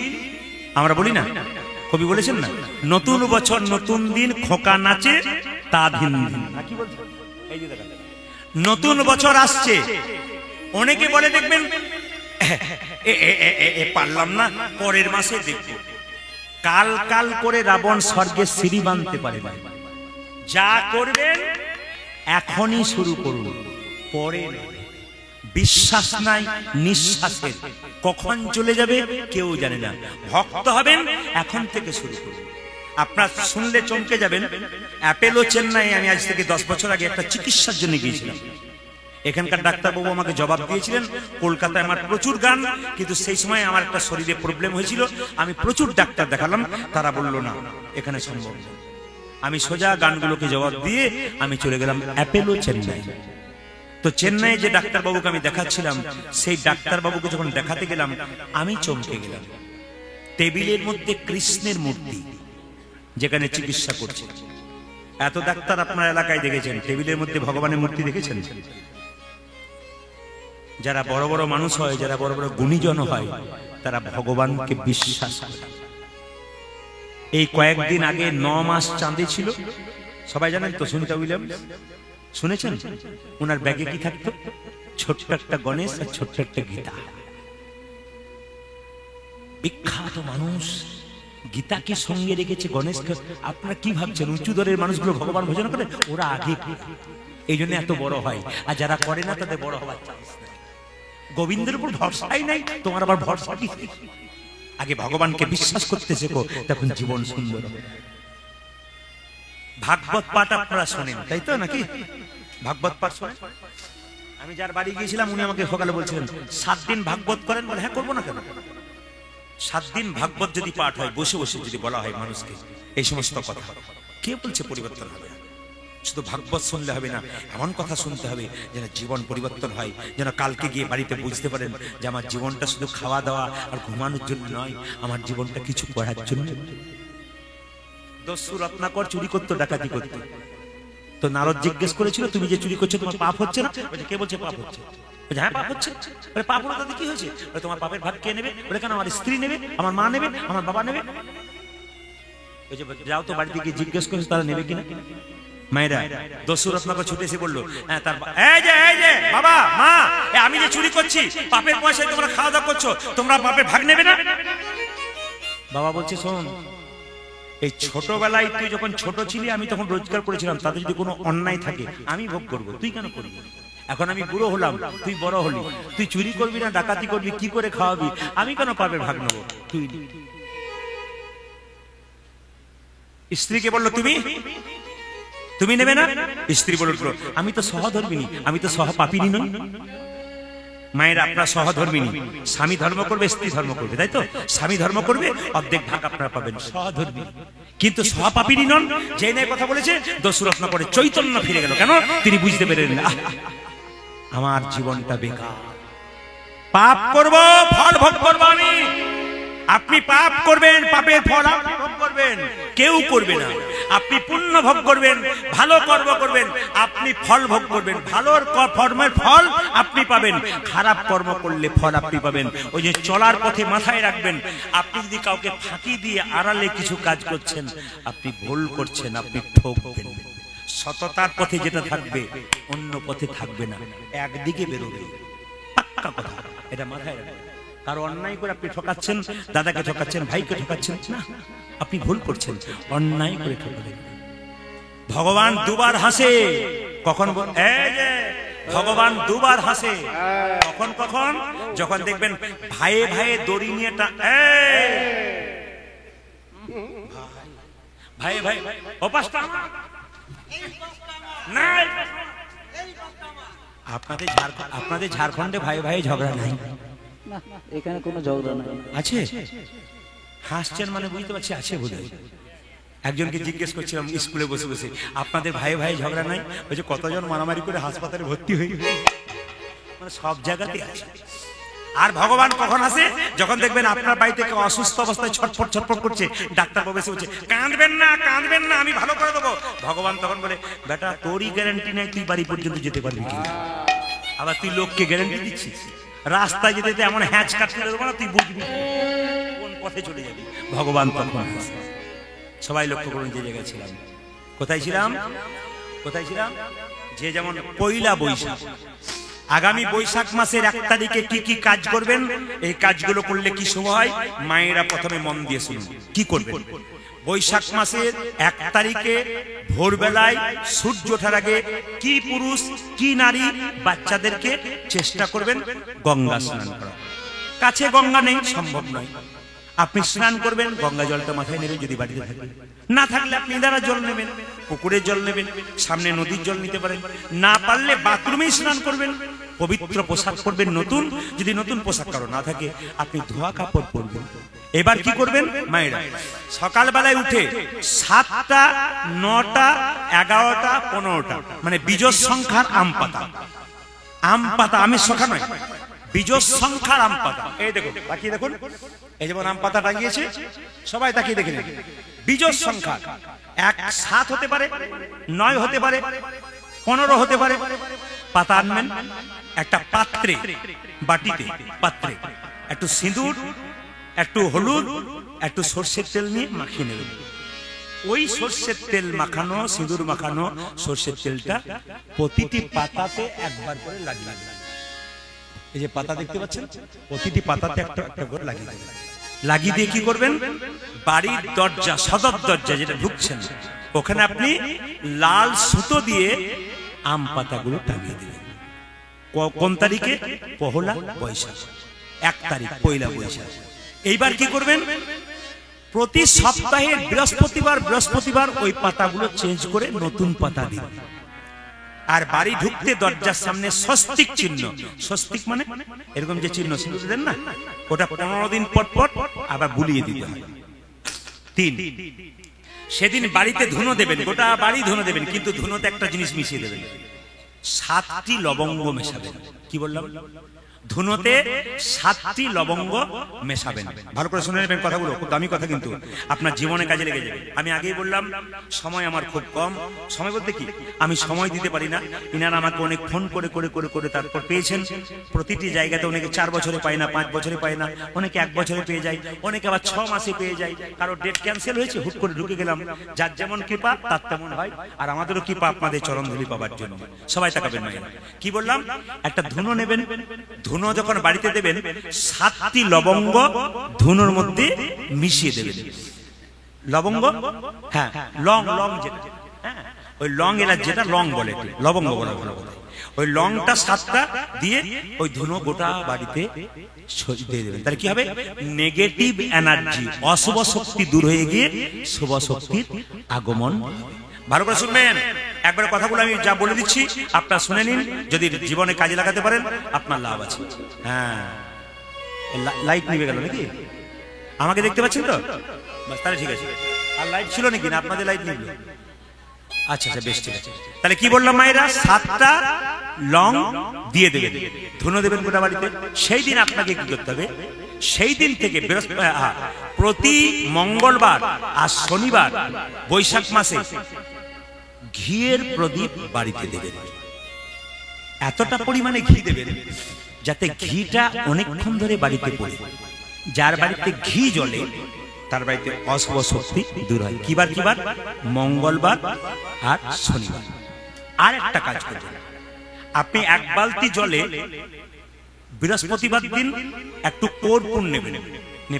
আমরা বলি না, কবি বলেছেন না, নতুন বছর নতুন দিন খোকা নাচে তা দিন দিন। নতুন বছর আসছে, অনেকে বলে দেখবেন পারলাম না, পরের মাসে দেখব। কাল কাল করে রাবণ স্বর্গের সিঁড়ি বাঁধতে পারে। যা করবেন এখনই শুরু করুন, পরে বিশ্বাস নাই নিঃশ্বাসের, কখন চলে যাবে কেউ জানে না। ভক্ত হবেন এখন থেকে শুরু করুন। আপনার শুনলে চমকে যাবেন। অ্যাপেলো চেন্নাই আমি আজ থেকে 10 বছর আগে একটা চিকিৎসার জন্য গিয়েছিলাম। এখানকার ডাক্তারবাবু আমাকে জবাব দিয়েছিলেন, কলকাতায় আমার প্রচুর গান, কিন্তু সেই সময় আমার একটা শরীরে প্রবলেম হয়েছিল, আমি প্রচুর ডাক্তার দেখালাম, তারা বলল না এখানে সম্ভব না। আমি সোজা গানগুলোকে জবাব দিয়ে আমি চলে গেলাম অ্যাপেলো চেন্নাই। তো চেন্নাই যে ডাক্তারবাবুকে আমি দেখাচ্ছিলাম, সেই ডাক্তারবাবুকে যখন দেখাতে গেলাম আমি চমকে গেলাম। টেবিলের মধ্যে কৃষ্ণের মূর্তি, যেখানে চিকিৎসা করছে। এত ডাক্তার আপনার এলাকায় দেখেছেন, টেবিলের মধ্যে ভগবানের মূর্তি দেখেছেন? যারা বড় বড় মানুষ হয়, যারা বড় বড় গুণীজন হয়, তারা ভগবানকে বিশ্বাস করে। এই কয়েকদিন আগে 9 মাস চাঁদে ছিল, সবাই জানেন তো, সুনিতা উইলিয়ামস শুনেছেন? ওনার ব্যাগে কি থাকতো? ছোট্ট একটা গণেশ আর ছোট্ট একটা গীতা। বিখ্যাত মানুষ, গীতাকে সঙ্গে রেখেছে, গণেশকে। আপনারা কি ভাবছেন উঁচু দরের মানুষগুলো ভগবান ভজন করে? ওরা আগে, এই জন্য এত বড় হয়। আর যারা করে না তাদের বড় হওয়ার চান্স নেই। গোবিন্দের উপর ভরসাই নাই, তোমার আবার ভরসা কি? আগে ভগবানকে বিশ্বাস করতে শেখো, তখন জীবন সুন্দর হবে। ভাগবত পাঠ আপনারা শোনেন, তাই তো নাকি? ভাগবত পাঠ শোনেন? আমি যার বাড়ি গিয়েছিলাম উনি আমাকে সকালে বলছিলেন 7 দিন ভাগবত করেন। বলে হ্যাঁ, করবো না কেন? 7 দিন ভাগবত যদি পাঠ হয়, বসে বসে যদি বলা হয় মানুষকে এই সমস্ত কথা, কে বলছে পরিবর্তন হবে? শুধু ভাগবত শুনলে হবে না, এমন কথা শুনতে হবে যেন জীবন পরিবর্তন হয়, যেন কালকে গিয়ে বাড়িতে বুঝতে পারেন যে আমার জীবনটা শুধু খাওয়া দাওয়া আর ঘুমানোর জন্য নয়, আমার জীবনটা কিছু করার জন্য। দস্যু রত্নাকর চুরি করতো, ডাকাতি করতো। তো নারদ জিজ্ঞেস করেছিল, তুমি যে চুরি করছো তোমার পাপ হচ্ছে না? কে বলছে পাপ হচ্ছে? হ্যাঁ, পাপ হচ্ছে। পাপ হলো তাতে কি হয়েছে? তোমার পাপের ভাগ কে নেবে? বলে কেন, আমার স্ত্রী নেবে, আমার মা নেবে, আমার বাবা নেবে। ওই যে যাও তো বাড়িতে গিয়ে জিজ্ঞেস করছো তারা নেবে কিনা। মায়েরা, দস্যু রত্নাকর ছুটে এসে বললো, হ্যাঁ তার এই যে বাবা মা, আমি যে চুরি করছি, পাপের পয়সায় তোমরা খাওয়া দাওয়া করছো, তোমরা পাপের ভাগ নেবে না? বাবা বলছে, শোন, এই ছোটবেলায় তুই যখন ছোট ছিলি আমি তখন রোজগার করেছিলাম, তাতে যদি কোনো অন্যায় থাকে আমি ভোগ করবো, তুই কেন করবি? এখন আমি বুড়ো হলাম, তুই বড় হলি, তুই চুরি করবি না, ডাকাতি করবি, কি করে খাওয়াবি? আমি কেন পাপের ভাগ নেবো? তুই। স্ত্রীকে বললো, তুমি নেবে না? স্ত্রী বলল, আমি তো সহধর্মিনী, আমি তো সহপাপিনী নই। মায়ের, আপনার সহধর্মিনী, স্বামী ধর্ম করবে, স্ত্রী ধর্ম করবে, তাই তো? স্বামী ধর্ম করবে, অর্ধেক ভাগ আপনারা পাবেন, সহধর্মিনী, কিন্তু সহপাপিনী নন। যে নিয়ে কথা বলেছে দস্যু রত্নাকরের চৈতন্য ফিরে গেল। কেন? তিনি বুঝতে পেরেছেন আমার জীবনটা বেকার, পাপ করব, ফল ভোগ করব আমি। আপনি পাপ করবেন, পাপের ফল আপনি ভোগ করবেন, কেউ করবে না। আপনি পুণ্য ভোগ করবেন, ভালো কর্ম করবেন, আপনি ফল ভোগ করবেন, ভালোর কর্মের ফল আপনি পাবেন, খারাপ কর্ম করলে ফল আপনি পাবেন। ওই যে চলার পথে মাথায় রাখবেন, আপনি যদি কাউকে ফাঁকি দিয়ে আড়ালে কিছু কাজ করছেন, আপনি ভুল করছেন, আপনি ঠকবেন। সততার পথে যেটা থাকবে অন্য পথে থাকবে না, একদিকে বেরোবে, পাক্কা কথা, এটা মাথায় রাখবেন। কারো অন্যায় করে আপনি ঠকাচ্ছেন, দাদাকে ঠকাচ্ছেন, ভাইকে ঠকাচ্ছেন না, আপনি ভুল করছেন, অন্যায় করে ঠকাবেন। ভগবান দুবার হাসে, কখন? ভগবান দুবার হাসে, কখন কখন? যখন দেখবেন ভাইয়ে ভাইয়ে দড়ি নিয়ে ভাই ভাই অপাসটা না। আপনাদের ঝাড়খণ্ডে ভাই ভাই ঝগড়া নাই? না, এখানে কোনো ঝগড়া নাই। আছে? হাসছেন মানে বুঝতে পারছি আছে বোধহয়। একজনকে জিজ্ঞেস করছিলাম স্কুলে বসে বসে, আপনাদের ভাই ভাই ঝগড়া নাই? ওই যে কতজন মারামারি করে হাসপাতালে ভর্তি হয়ে গেছে, মানে সব জায়গাতে আছে। আর ভগবান কখন আসে? যখন দেখবেন আপনার বাড়িতে কেউ অসুস্থ অবস্থায় ছটফট ছটফট করছে, ডাক্তার বাবু এসে বলছে কাঁদবেন না, কাঁদবেন না, আমি ভালো করে দেবো। ভগবান তখন বলে, বেটা তোরই গ্যারান্টি নাই তুই বাড়ি পর্যন্ত যেতে পারবি কি? আবার তুই লোককে গ্যারান্টি দিচ্ছিস? রাস্তায় যেতে যেতে এমন হ্যাঁচ কাটতে দেবো না, তুই বুঝবি কোন পথে চলে যাবি। ভগবান তখন সবাই লক্ষ্য করুন যে জায়গায় ছিলাম, কোথায় ছিলাম, কোথায় ছিলাম? যে যেমন পয়লা বৈশাখ, আগামী বৈশাখ মাসের 1 তারিখে কি কি কাজ করবেন, এই কাজগুলো করলে কি শুভ হয়, মায়েরা প্রথমে মন দিয়ে শুনুন কি করবেন। বৈশাখ মাসের 1 তারিখে ভোরবেলায় সূর্য ওঠার আগে কি পুরুষ কি নারী বাচ্চাদেরকে চেষ্টা করবেন গঙ্গা স্নান করা। কাছে গঙ্গা নেই, সম্ভব নয়, আপনি স্নান করবেন, গঙ্গা জলটা মাথায় নেবেন যদি বাড়িতে থাকে, না থাকলে আপনি ইনারা জল নেবেন, পুকুরের জল নেবেন, সামনে নদীর জল নিতে পারেন, না পারলে বাথরুমেই স্নান করবেন, পবিত্র পোশাক পরবেন নতুন, যদি নতুন পোশাক কারো না থাকে আপনি ধোয়া কাপড় পরবেন। এবার কি করবেন মায়েরা, সকালবেলায় উঠে 7টা 9টা 11টা 15টা মানে বিজোড় সংখ্যার আম পাতা, আম পাতা, আমের সংখ্যা নয়, বিজোড় সংখ্যার আম পাতা। এই দেখুন, তাকিয়ে দেখুন, এই যেমন আম পাতা টাঙিয়েছে, সবাই তাকিয়ে দেখে নিন। বিজোড় সংখ্যা 7 হতে পারে, 9 হতে পারে, 15 হতে পারে। পাতা আনবেন, একটা পাত্রে, বাটিতে, পাত্রে একটু সিঁদুর, একটু হলুদ, একটু সর্ষের তেল নিয়ে মাখিয়ে নেবেন। ওই সর্ষের তেল মাখানো, সিঁদুর মাখানো সর্ষের তেলটা প্রতিটি পাতাতে একবার করে লাগিয়ে দেবেন। এই যে পাতা দেখতে পাচ্ছেন, প্রতিটি পাতাতে একটা একটা করে লাগিয়ে দেবেন। লাগিয়ে দিয়ে কি করবেন, বাড়ির দরজা, সদর দরজা যেটা ঢুকছেন, ওখানে আপনি লাল সুতো দিয়ে আম পাতাগুলো টাঙিয়ে দেবেন। কোন তারিখে? পহেলা বৈশাখ, 1 তারিখ, পয়লা বৈশাখ। এইবার কি করবেন, প্রতি সপ্তাহে বৃহস্পতিবার ওই পাতাগুলো চেঞ্জ করে নতুন পাতা দিন। আর বাড়ি ঢুকতে দরজার সামনে স্বস্তিক চিহ্ন, স্বস্তিক মানে এরকম যে চিহ্ন সিঁদুর দেন না, ওটা 15 দিন পর পর আবার বুলিয়ে দিতে হয়। 3, সেদিন বাড়িতে ধুনো দেবেন, গোটা বাড়ি ধুনো দেবেন, কিন্তু ধুনোতে একটা জিনিস মিশিয়ে দেবেন, 7টি লবঙ্গ মেশাবেন। কি বললাম? ধুনোতে 7টি লবঙ্গ মেশাবেন। ভালো করে শুনে নেবেন কথাগুলো, খুব দামি কথা, কিন্তু আপনার জীবনে কাজে লেগে যাবে। আমি আগেই বললাম সময় আমার খুব কম। সময় বলতে কি, আমি সময় দিতে পারি না। ইনারা আমাকে অনেক ফোন করে করে করে করে তারপর পেয়েছেন। প্রতিটি জায়গাতে অনেকে 4 বছরে পায় না, 5 বছরে পায় না, অনেকে 1 বছরে পেয়ে যায়, অনেকে আবার 6 মাসে পেয়ে যায়। কারো ডেট ক্যান্সেল হয়েছে, হুট করে ঢুকে গেলাম। যার যেমন কৃপা তার তেমন হয়। আর আমাদেরও কৃপা আপনাদের চরণধুলি পাবার জন্য। সবাই তাকাবেন না। কি বললাম, একটা ধুনো নেবেন, ধুনো যখন বাড়িতে দেবেন 7টি লবঙ্গ ধুনোর মধ্যে মিশিয়ে দেবেন। লবঙ্গ, হ্যাঁ, লং যেটা, হ্যাঁ, ওই লং এলাচ যেটা লং বলে, লবঙ্গ বলে ভালো কথা। ওই লংটা 7টা দিয়ে ওই ধুনো গোটা বাড়িতে দিয়ে দেবেন। তাহলে কি হবে, নেগেটিভ এনার্জি, অশুভ শক্তি দূর হয়ে গিয়ে শুভ শক্তির আগমন। ভালো করে শুনবেন, একবার কথাগুলো আমি যা বলে দিচ্ছি আপনারা শুনে নিন, যদি জীবনে কাজে লাগাতে পারেন আপনার লাভ আছে। হ্যাঁ, লাইট নিভে গেল নাকি? আমাকে দেখতে পাচ্ছেন তো? বাস, তাহলে ঠিক আছে। আর লাইট ছিল নাকি না আপনাদের লাইট নিভলো? আচ্ছা আচ্ছা, বেশ, ঠিক আছে। তাহলে কি বললাম মায়েরা, 7টা লং দিয়ে দেবেন, ধুনো দেবেন গোটা বাড়িতে। সেই দিন আপনাকে কি করতে হবে, সেই দিন থেকে প্রতি মঙ্গলবার আর শনিবার বৈশাখ মাসে ঘিয়ের প্রদীপ বাড়িতে দেবেন। এতটা পরিমাণে ঘি দেবেন যাতে ঘিটা অনেকক্ষণ ধরে বাড়িতে পড়ে। যার বাড়িতে ঘি জ্বলে তার বাড়িতে অশুভ শক্তি দূর হয়। কিবার? মঙ্গলবার আর শনিবার। আর একটা কাজ করবেন, আপনি 1 বালতি জলে বৃহস্পতিবার দিন একটু কর্পূর নেবেন,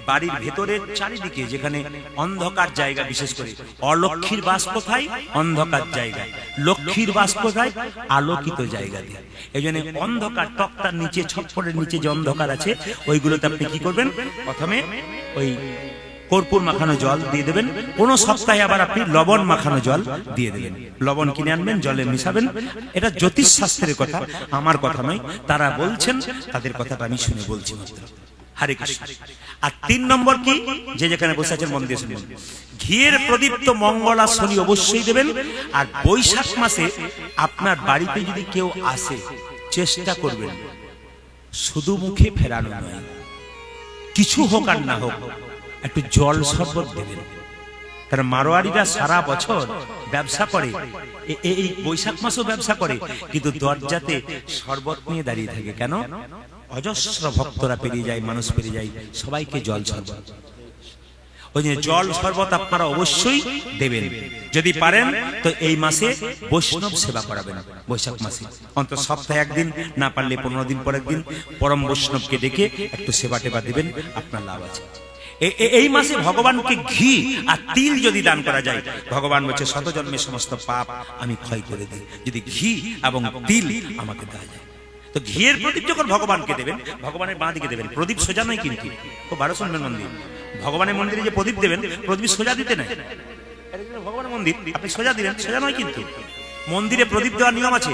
বাড়ির ভেতরের চারিদিকে যেখানে অন্ধকার জায়গা, বিশেষ করে অলক্ষীর বাস কোথায়, অন্ধকার জায়গায়। লক্ষ্মীর বাস কোথায়, আলোকিত জায়গাতে। এই জন্য অন্ধকার তক্তার নিচে, ছপ্পরের নিচে যে অন্ধকার আছে, ওইগুলোতে আপনি কি করবেন, প্রথমে ওই কর্পূর মাখানো জল দিয়ে দেবেন। কোন সপ্তাহে আবার আপনি লবণ মাখানো জল দিয়ে দেবেন। লবণ কিনে আনবেন, জলে মিশাবেন। এটা জ্যোতিষ শাস্ত্রের কথা, আমার কথা নয়। তারা বলছেন, তাদের কথাটা আমি শুনে বলছি মাত্র। হরে কৃষ্ণ। আর 3 নম্বর কি, যে যেখানে বসে আছেন মন দিয়ে শুনুন, ঘিয়ের প্রদীপ তো মঙ্গল আর শনি অবশ্যই দেবেন। আর বৈশাখ মাসে আপনার বাড়িতে যদি কেউ আসে, চেষ্টা করবেন শুধু মুখে ফেরানো নয়, কিছু হোক আর না হোক একটু জল শরবত দেবেন। কারণ মারোয়ারিরা সারা বছর ব্যবসা করে, এই বৈশাখ মাসও ব্যবসা করে, কিন্তু দরজাতে শরবত নিয়ে দাঁড়িয়ে থাকে। কেন? অজস্র ভক্তরা পেরিয়ে যায়, মানুষ পেরিয়ে যায়, সবাইকে জল শরবত। ওই জন্য জল শরবত আপনারা অবশ্যই দেবেন। যদি পারেন তো এই মাসে বৈষ্ণব সেবা করাবেন। বৈশাখ মাসে অন্তত সপ্তাহে 1 দিন, না পারলে 15 দিন পর 1 দিন পরম বৈষ্ণবকে ডেকে একটু সেবা টেবা দিবেন, আপনার লাভ আছে। এই মাসে ভগবানকে ঘি আর তিল যদি দান করা যায়, ভগবান বলছে 100 জন্মের সমস্ত পাপ আমি ক্ষয় করে দিই যদি ঘি এবং তিল আমাকে দেওয়া যায়। তো ঘিয়ের প্রদীপ যখন ভগবানকে দেবেন, ভগবানের বাঁ দিকে দেবেন। প্রদীপ সোজা নয় কিন্তু, খুব ভালো শুনবেন মন্দির। ভগবানের মন্দিরে যে প্রদীপ দেবেন, প্রদীপ সোজা দিতে নাই। ভগবানের মন্দির আপনি সোজা দিলেন, সোজা নয় কিন্তু, মন্দিরে প্রদীপ দেওয়ার নিয়ম আছে।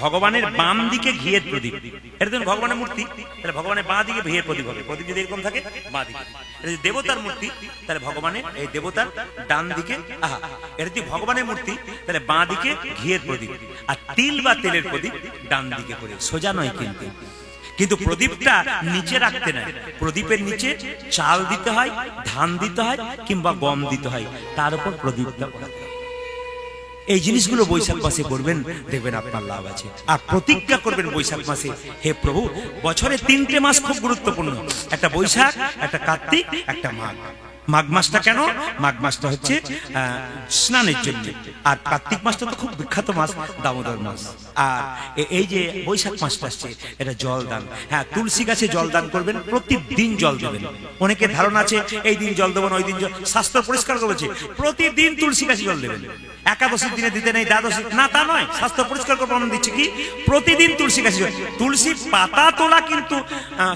ভগবানের বাম দিকে ঘিয়ের প্রদীপ, এটা ধরুন ভগবানের মূর্তি, তাহলে ভগবানের বাঁ দিকে ঘিয়ের প্রদীপ হবে। প্রদীপ যদি এরকম থাকে বাঁ দিকে। এটা যদি দেবতার মূর্তি, তাহলে ভগবানের এই দেবতার ডান দিকে, আহা, এটা যদি ভগবানের মূর্তি তাহলে বাঁ দিকে ঘিয়ের প্রদীপ, আর তিল বা তেলের প্রদীপ ডান দিকে করে, সোজা নয় কিন্তু। কিন্তু প্রদীপটা নিচে রাখতে নাই, প্রদীপের নিচে চাল দিতে হয়, ধান দিতে হয়, কিংবা গম দিতে হয়, তার উপর প্রদীপটা পড়াতে হয়। এই জিনিসগুলো বৈশাখ মাসে করবেন, দেখবেন আপনার লাভ আছে। আর প্রতিজ্ঞা করবেন বৈশাখ মাসে, হে প্রভু, বছরে 3টে মাস খুব গুরুত্বপূর্ণ, একটা বৈশাখ, একটা কার্তিক, একটা মাঘ। মাঘ মাসটা কেন? মাঘ মাসটা হচ্ছে স্নানের জন্য, আর কার্তিক মাসটা তো খুব বিখ্যাত মাস, দামোদর মাস। আর এই যে বৈশাখ মাসটা আসছে, এটা জল দান। হ্যাঁ, তুলসী গাছে জল দান করবেন, প্রতিদিন জল দেবেন। অনেকের ধারণা আছে এই দিন জল দেবেন, ওই দিন জল, শাস্ত্র পরিষ্কার করেছে প্রতিদিন তুলসী গাছে জল দেবেন। একাদশীর দিনে দিতে নেই, দ্বাদশী না, তা নয়, শাস্ত্র পরিষ্কার করে প্রমাণ দিচ্ছে কি প্রতিদিন তুলসী গাছে জল। তুলসী পাতা তোলা কিন্তু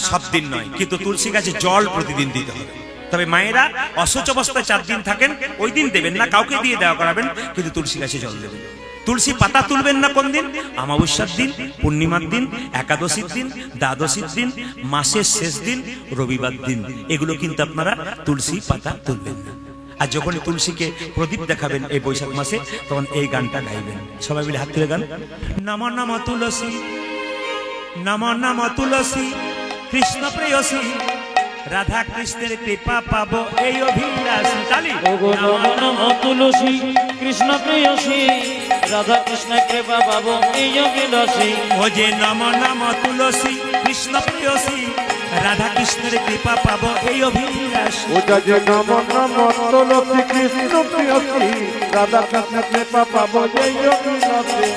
সব দিন নয়, কিন্তু তুলসী গাছে জল প্রতিদিন দিতে হবে। তবে মায়েরা অসুচ অবস্থায় 4 দিন থাকেন, ওই দিন দেবেন না, কাউকে দিয়ে দেওয়া করাবেন, কিন্তু তুলসী গাছে জল দেবেন। তুলসী পাতা তুলবেন না কোন দিন? অমাবস্যার দিন, পূর্ণিমার দিন, একাদশীর দিন, দ্বাদশীর দিন, মাসের শেষ দিন, রবিবার দিন, এগুলো কিন্তু আপনারা তুলসী পাতা তুলবেন না। আর যখন তুলসীকে প্রদীপ দেখাবেন এই বৈশাখ মাসে, তখন এই গানটা গাইবেন, সবাই মিলে হাত তুলে গান। নম নম তুলসী, নম নম তুলসী, কৃষ্ণ প্রেয়সী, রাধা কৃষ্ণের কৃপা পাবো এই অভিলাষী। তালি নম নম তুলসী, কৃষ্ণ প্রেয়সী, রাধা কৃষ্ণের কৃপা পাবো এই অভিলাষী। ও যে নম নম তুলসী, কৃষ্ণ প্রেয়সী, রাধা কৃষ্ণের কৃপা পাবো এই অভিলাষী। ওটা যে নম নম তুলসী, কৃষ্ণ প্রেয়সী, রাধা কৃষ্ণ কৃপা পাবো এই অভিলাষী।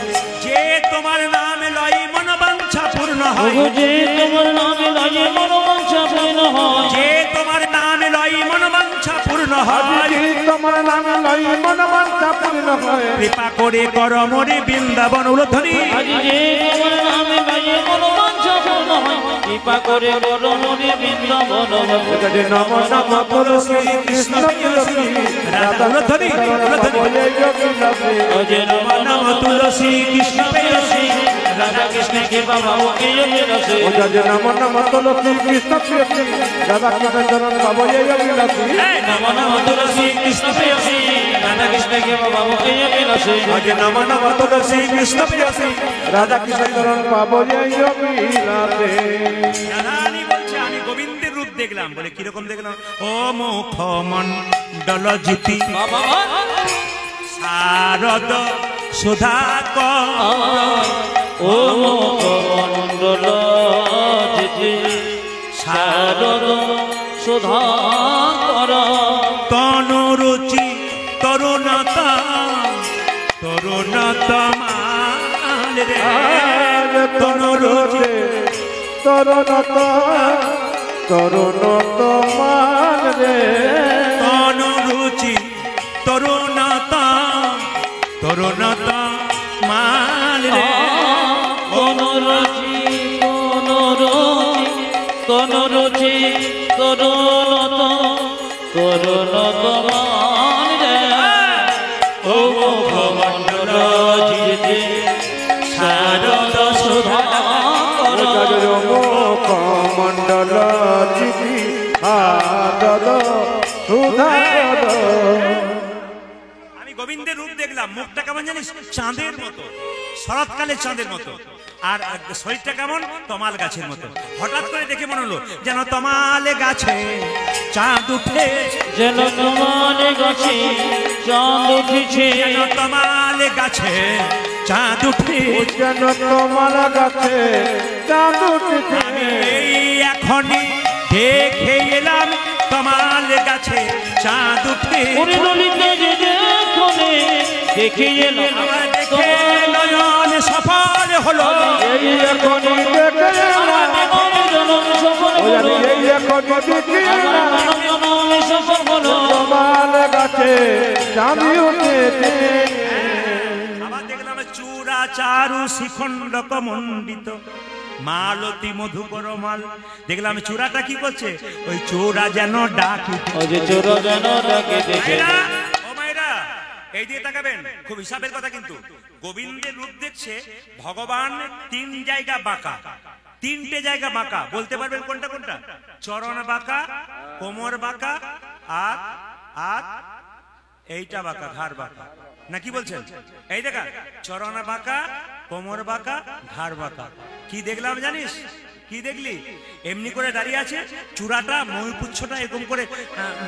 যে তোমার নাম লই মন বাঞ্ছা পূর্ণ হয়, যে তোমার নামে লাগে মনোবাঞ্ছা পূর্ণ হয়, যে তোমার নাম লই মন বাঞ্ছা পূর্ণ হয়, তোমার নাম লই মন বাঞ্ছা পূর্ণ হয়। কৃপা করে কর মোরে বৃন্দাবন উলধ্বনি। আজ যে তোমার নামে লাগে মনোবাঞ্ছা পূর্ণ হয়, কৃপা করে বড় মনে বৃন্দাবন। ওটা যে নম নম তুলসী, কৃষ্ণ প্রেয়সী, রাধা উলধ্বনি, উলধ্বনি। এই অভিলাষী। ও যে নম নম তুলসী, কৃষ্ণ প্রেয়সী, রাধা কৃষ্ণের কৃপা পাবো এই অভিলাষী। ওটা যে নম নম তুলসী, কৃষ্ণ প্রেয়সী, রাধা কৃষ্ণ চরণ পাবো এই অভিলাষী। নম নম তুলসী, কৃষ্ণ প্রেয়সী, রাধা কৃষ্ণের কৃপা পাবো এই অভিলাষী। যে নম নম তুলসী, কৃষ্ণ প্রেয়সী, রাধা কৃষ্ণ চরণ পাবো এই অভিলাষী। রাধারানী বলছে আমি গোবিন্দের রূপ দেখলাম, বলে কিরকম দেখলাম? ও মুখ মন্ডল জ্যোতি শারদ সুধাকর, ও মুখমণ্ডল জ্যোতি শারদ সুধাকর, তনু রুচি তরুণতা, তরুণতা মাল রে, তনু রুচি তরুণত তরুণত মান রে, তনু রুচি তরুণতা, তরুণতা মাল রে। তনুরুচি তনুরুচি তনুরুচি তরুণত তরুণত মান রে, ও মুখমণ্ডল জ্যোতি শারদ সুধাকর। মুখ মণ্ডল চিঠি আদদ সুধাকর। আমি গোবিন্দের রূপ দেখলাম, মুখটা কেমন জানিস? চাঁদের মতো, শরৎকালে চাঁদের মতো, আর শরীরটা কেমন? তমাল গাছের মতো। হঠাৎ করে দেখে মনে হলো যেন তমাল গাছে চাঁদ উঠে, যেন তোমার গাছে চাঁদ উঠেছে, যেন তমাল গাছে চাঁদ উঠে। যেন তোমার গাছে চাঁদ উঠেছে। আমি এই এখনই দেখে এলাম তমাল গাছে চাঁদ উঠে। ওরে ললিতা যে দেখনে দেখে এলো, আমার দেখে নয়ন সফল হলো, এই এখনই দেখে এলাম, জনম সফল ওই হলো, আমি এই এখনই দেখে এলাম, জনম সফল হলো। তোমার গাছে চাঁদ উঠেছে। আবার দেখলাম চূড়া চারু শিখণ্ডক মণ্ডিত, মালতী মধুকর মাল। দেখলাম চূড়াটা কি করছে? ওই চূড়া যেন ডাকি। ও যে চোর যেন ডাকে দেখে, ও মায়েরা, এই দিয়ে তাকাবেন, খুব হিসাবের কথা কিন্তু। গোবিন্দের রূপ দেখছে ভগবান তিন জায়গা বাঁকা, তিনটে জায়গা বাঁকা। বলতে পারবেন কোনটা কোনটা? চরণ বাঁকা, কোমর বাঁকা, আর আর এইটা বাঁকা, ঘাড় বাঁকা। না কি বলছেন? এই দেখা, চরণ বাঁকা, কোমর বাঁকা, ঘাড় বাঁকা। কি দেখলাম জানিস? কি দেখলি? এমনি করে দাঁড়িয়ে আছে, চূড়াটা ময়ূরপুচ্ছটা এরকম করে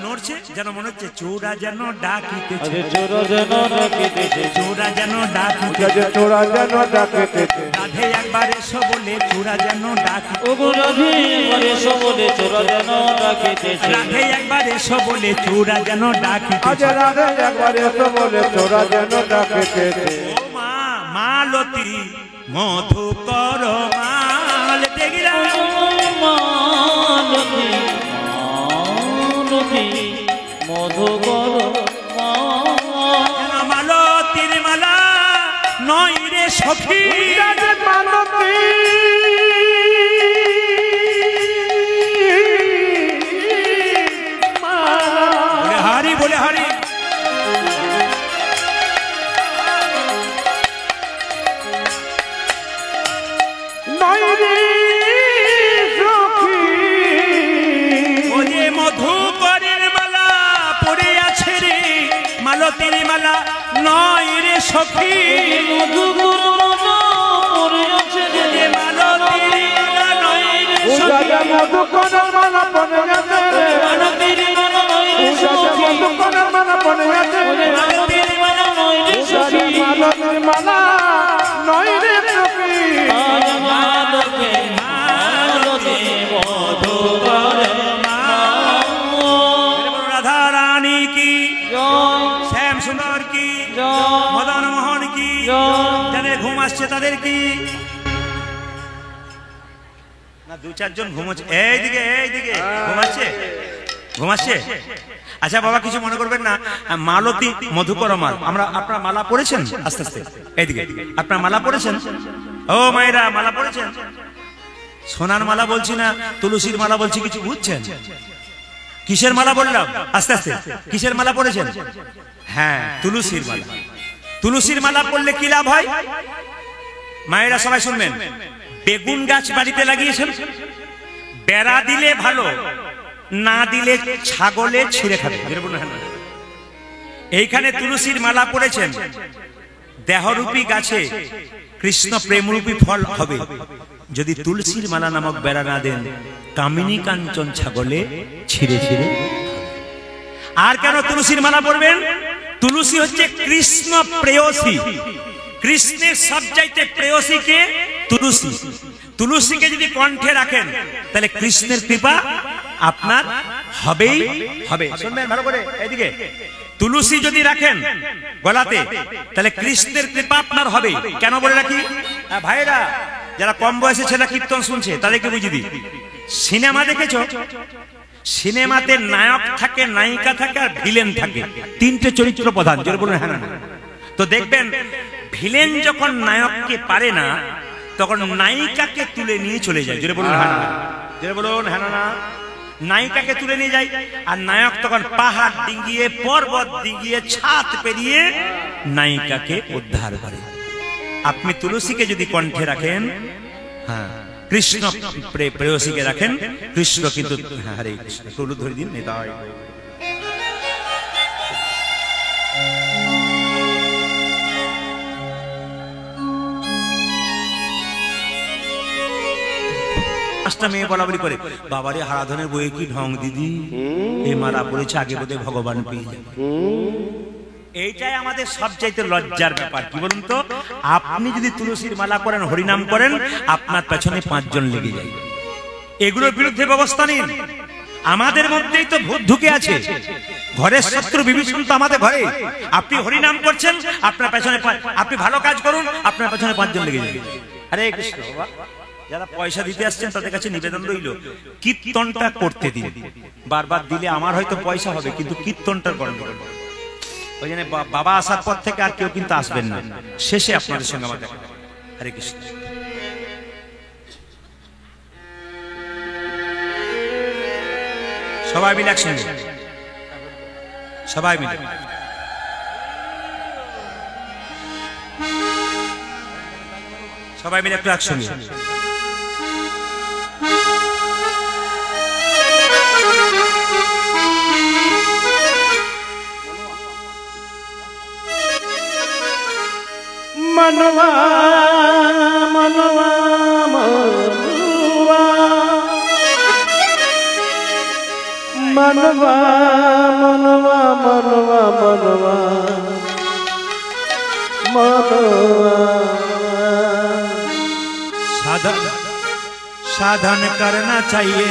নড়ছে, যেন মনে হচ্ছে চূড়া যেন ডাকিতেছে, চোরা যেন ডাকিতেছে, চূড়া যেন ডাকিতেছে, চোরা যেন ডাকিতেছে। রাধে একবার এসো বলে চূড়া যেন ডাকিতেছে, ওগো রাধে একবার এসো বলে চোরা যেন ডাকিতেছে, রাধে একবার এসো বলে চূড়া যেন আজ ডাকিতেছে। রাধে একবার এসো বলে চোরা যেন ডাকিতেছে। ও মা মালতী মধুকর মাল দেখিরা, মালতী মালতী মধুকর মাল, মালতীর মালা নয় রে সখী, মানতী বলে হারি, বলে হারি। ও যে মধুকরের মালা পড়ে আছে রে, মালতীর মালা নয় রে সখী, মধুকর মালা পড়ে আছে রে, যে মালতীর মালা নয় রে সখী, মধুকরের মালা পড়ে গেছে রে, মালতীর মালা নয় রে সখী, মধুকরের মালা পড়ে গেছে রে, মালতীর মালা নয় রে সখী, মালতীর মালা নয় রে সখী। আজ মালতী মালতী মধুকর মাল। রাধা রানী কি, জয় শ্যাম সুন্দর কি, জয় মদন মোহন কি, জয়। যাদের ঘুম আসছে তাদের কি? না দু চারজন ঘুমোচ্ছে, এইদিকে এইদিকে ঘুমাচ্ছে, ঘুমাচ্ছে। আচ্ছা বাবা কিছু মনে করবেন না, মালতী মধুকর মাল, আমরা আপনার মালা পড়েছেন? আস্তে আস্তে এইদিকে, আপনার মালা পড়েছেন? ও মায়েরা মালা পড়েছেন? সোনার মালা বলছি না, তুলসীর মালা বলছি, কিছু বুঝছেন? কিসের মালা বললাম? আস্তে আস্তে, কিসের মালা পড়েছেন? হ্যাঁ তুলসীর মালা। তুলসীর মালা পড়লে কি লাভ হয়? মায়েরা সবাই শুনবেন। বেগুন গাছ বাড়িতে লাগিয়েছেন, বেড়া দিলে ভালো, না দিলে ছাগলে ছিঁড়ে খাবে। এইখানে তুলসীর মালা পড়েছেন, দেহরূপী গাছে কৃষ্ণ প্রেমরূপী ফল হবে। যদি তুলসীর মালা নামক বেড়া না দেন, কামিনী কাঞ্চন ছাগলে ছিঁড়ে ছিঁড়ে। আর কেন তুলসীর মালা পড়বেন? তুলসী হচ্ছে কৃষ্ণ প্রেয়সী, কৃষ্ণের সবচাইতে প্রেয়সী কে? তুলসী। তুলসীকে যদি কণ্ঠে রাখেন তাহলে কৃষ্ণের কৃপা আপনার হবেই হবে। শুনবেন ভালো করে, এদিকে তুলসী যদি রাখেন গলাতে তাহলে কৃষ্ণের কৃপা আপনার হবে। কেন বলে রাখি ভাইরা, যারা কম বয়সে ছেলে কীর্তন শুনছে তাদেরকে বুঝিয়ে দিই। সিনেমা দেখেছো? সিনেমাতে নায়ক থাকে, নায়িকা থাকে, আর ভিলেন থাকে, তিনটে চরিত্র প্রধান। জোরে বলুন হ্যাঁ না? তো দেখবেন ভিলেন যখন নায়ককে পারে না, তখন নায়িকাকে তুলে নিয়ে চলে যায়। জোরে বলুন হ্যাঁ না? জোরে বলুন হ্যাঁ না? নায়িকাকে তুলে নিয়ে যায়, আর নায়ক তখন পাহাড় ডিঙ্গিয়ে, পর্বত ডিঙ্গিয়ে, ছাদ পেরিয়ে নায়িকাকে উদ্ধার করে। আপনি তুলসীকে যদি কণ্ঠে রাখেন, হ্যাঁ কৃষ্ণ প্রেয়সীকে রাখেন, কৃষ্ণ কিন্তু হরে কৃষ্ণ টুলু ধরে দিন নেতাই। পাঁচটা মেয়ে বলা বলি করে, বাবারে হারাধনের বইয়ে কি ঢং দিদি, এই মালা পড়েছে, আগে বোধহয় ভগবান পেয়ে যাবে। এইটাই আমাদের সবচাইতে লজ্জার ব্যাপার। কি বলুন তো, আপনি যদি তুলসীর মালা করেন, হরিনাম করেন, আপনার পেছনে 5 জন লেগে যায়। এগুলোর বিরুদ্ধে ব্যবস্থা নিন। আমাদের মধ্যেই তো ভূত ঢুকে আছে, ঘরের শত্রু বিভীষণ তো আমাদের ঘরে। আপনি হরিনাম করছেন, আপনার পেছনে আপনি ভালো কাজ করুন, আপনার পেছনে 5 জন লেগে যাবে। হরে কৃষ্ণ। বাবা যারা পয়সা দিতে আসছেন তাদের কাছে নিবেদন রইল, কীর্তনটা করতে দিন। বারবার দিলে আমার হয়তো পয়সা হবে, কিন্তু কীর্তনটার গণ্ড। ওই জন্য বাবা আসার পর থেকে আর কেউ কিন্তু আসবেন না, শেষে আপনাদের সঙ্গে আমার দেখা। হরে কৃষ্ণ। সবাই মিলে একসঙ্গে, সবাই মিলে। সবাই মিলে একটু একসঙ্গে मनवा मनवा मनवा मनवा मनवा मनवा मनवा मनवा साधन साधन करना चाहिए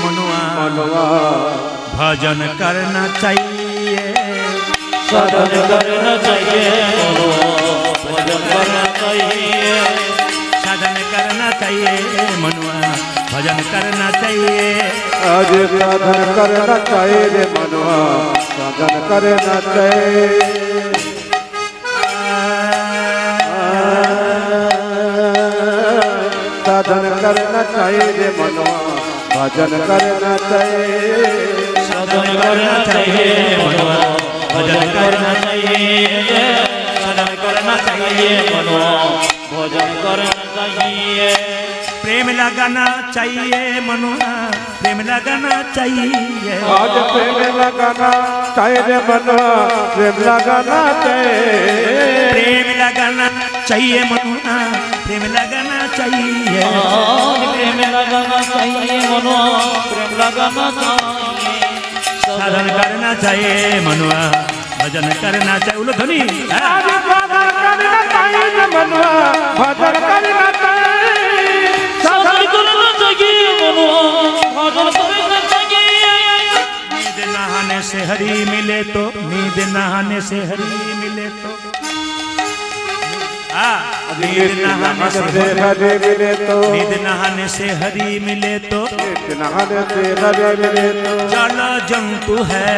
मनुआ मनवा भजन करना चाहिए साधन करना चाहिए भजन करना चाहिए साधन करना चाहिए मनुआ भजन करना चाहिए आज साधन करना चाहिए रे मनवा साधन करना चाहिए साधन करना चाहिए रे मनवा भजन करना चाहिए साधन करना चाहिए मनुआ भजन करना चाहिए साधन करना चाहिए मनुआ भजन करना चाहिए प्रेम लगाना चाहिए मनुआ प्रेम लगाना चाहिए आज प्रेम लगाना चाहिए रे मनवा प्रेम लगाना चाहिए प्रेम लगाना चाहिए मनुआ प्रेम लगाना चाहिए प्रेम लगाना चाहिए मनुआ प्रेम लगाना चाहिए साधन करना चाहिए मनुआ भजन करना चाहिए उलो ध्वनि आज साधन करना चाहिए रे मनवा भजन करना चाहिए साधन करना चाहिए मनुआ भजन करना चाहिए नींद नहाने से हरी मिले तो नींद नहाने से हरी मिले तो नींद नहाने से हरे मिले तो नींद नहाने से हरी मिले तो नहाने से हरे मिले तो जल जंतु है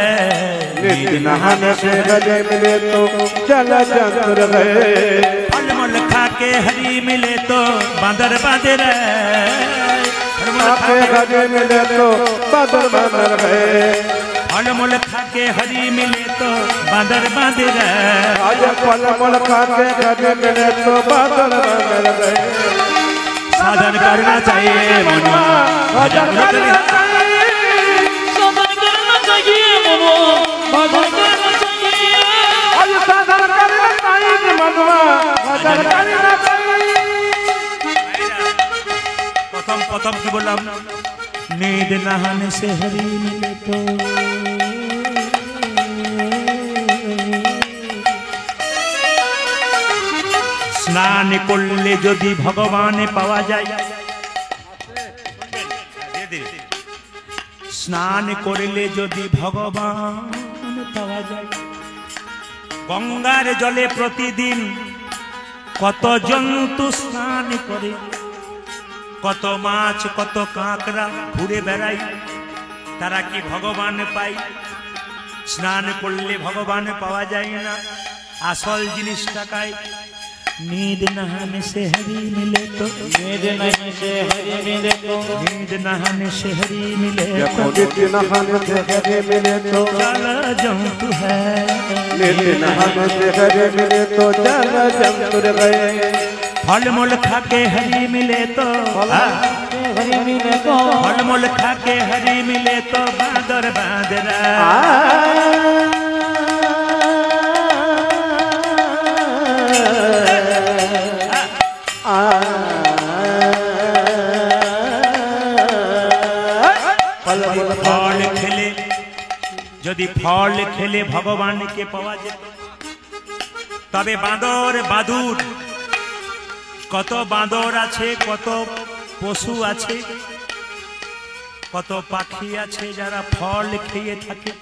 नींद नहाने से हरे मिले तो चल जंतुर गए फल मूल खा के हरी मिले तो बांदर बांदे आके हरे मिले तो बादल बादल गए फल मूल खा के हरी मिले तो बांदर बांदे आज फल मूल खाते हरे मिले तो बादल बादल गए साधन करना चाहिए मनुआ भजन करना चाहिए साधन करना चाहिए मनुआ भजन करना चाहिए आज साधन करना चाहिए मनवा भजन करना चाहिए प्रथम प्रथम की बोललाम नींद नहाने से हरी मिले तो স্নান করলে যদি ভগবান পাওয়া যায় স্নান করলে যদি ভগবান পাওয়া যায় গঙ্গার জলে প্রতিদিন কত জন্তু স্নান করে কত মাছ কত কাঁকড়া ঘুরে বেড়ায় তারা কি ভগবান পায় স্নান করলে ভগবান পাওয়া যায় না আসল জিনিস টাকায় नींद नहाने से हरी मिले तो नींद नहीं से हरी मिले तो नींद नहाने से हरी मिले तो नींद नहाने से हरे मिले तो जल जंतु है नींद नहाने से हरे मिले तो जल जंतुर गए फल मूल खा के हरी मिले तो हरी मिले तो फल मूल खा के हरी मिले तो बादर बादरा ফল খেলে যদি ফল খেলে ভগবানকে পাওয়া যেত তবে বাঁদর বাদুর কত বাঁদর আছে কত পশু আছে কত পাখি আছে যারা ফল খেয়ে থাকে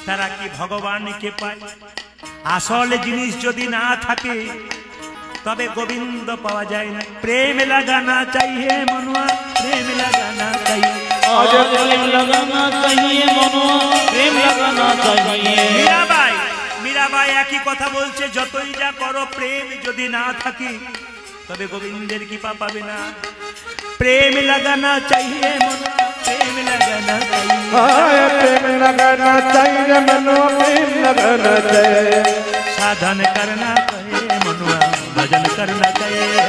তারা কি ভগবানকে পায় আসল জিনিস যদি না থাকে তবে গোবিন্দ পাওয়া যায় না প্রেম লাগানা চাইয়ে মনুয়া প্রেম লাগানা চাইয়ে प्रेम लगाना चाहिए मनुआ प्रेम लगाना चाहिए মীরাবাই একই কথা বলছে যতই যা করো প্রেম যদি না থাকে তবে গোবিন্দের কৃপা পাবে না প্রেম লাগানা চাইয়ে মনুয়া প্রেম লাগানা চাইয়ে प्रेम लगाना चाहिए मनो प्रेम लगाना चाहिए साधन करना चाहिए मनुआ भजन करना चाहिए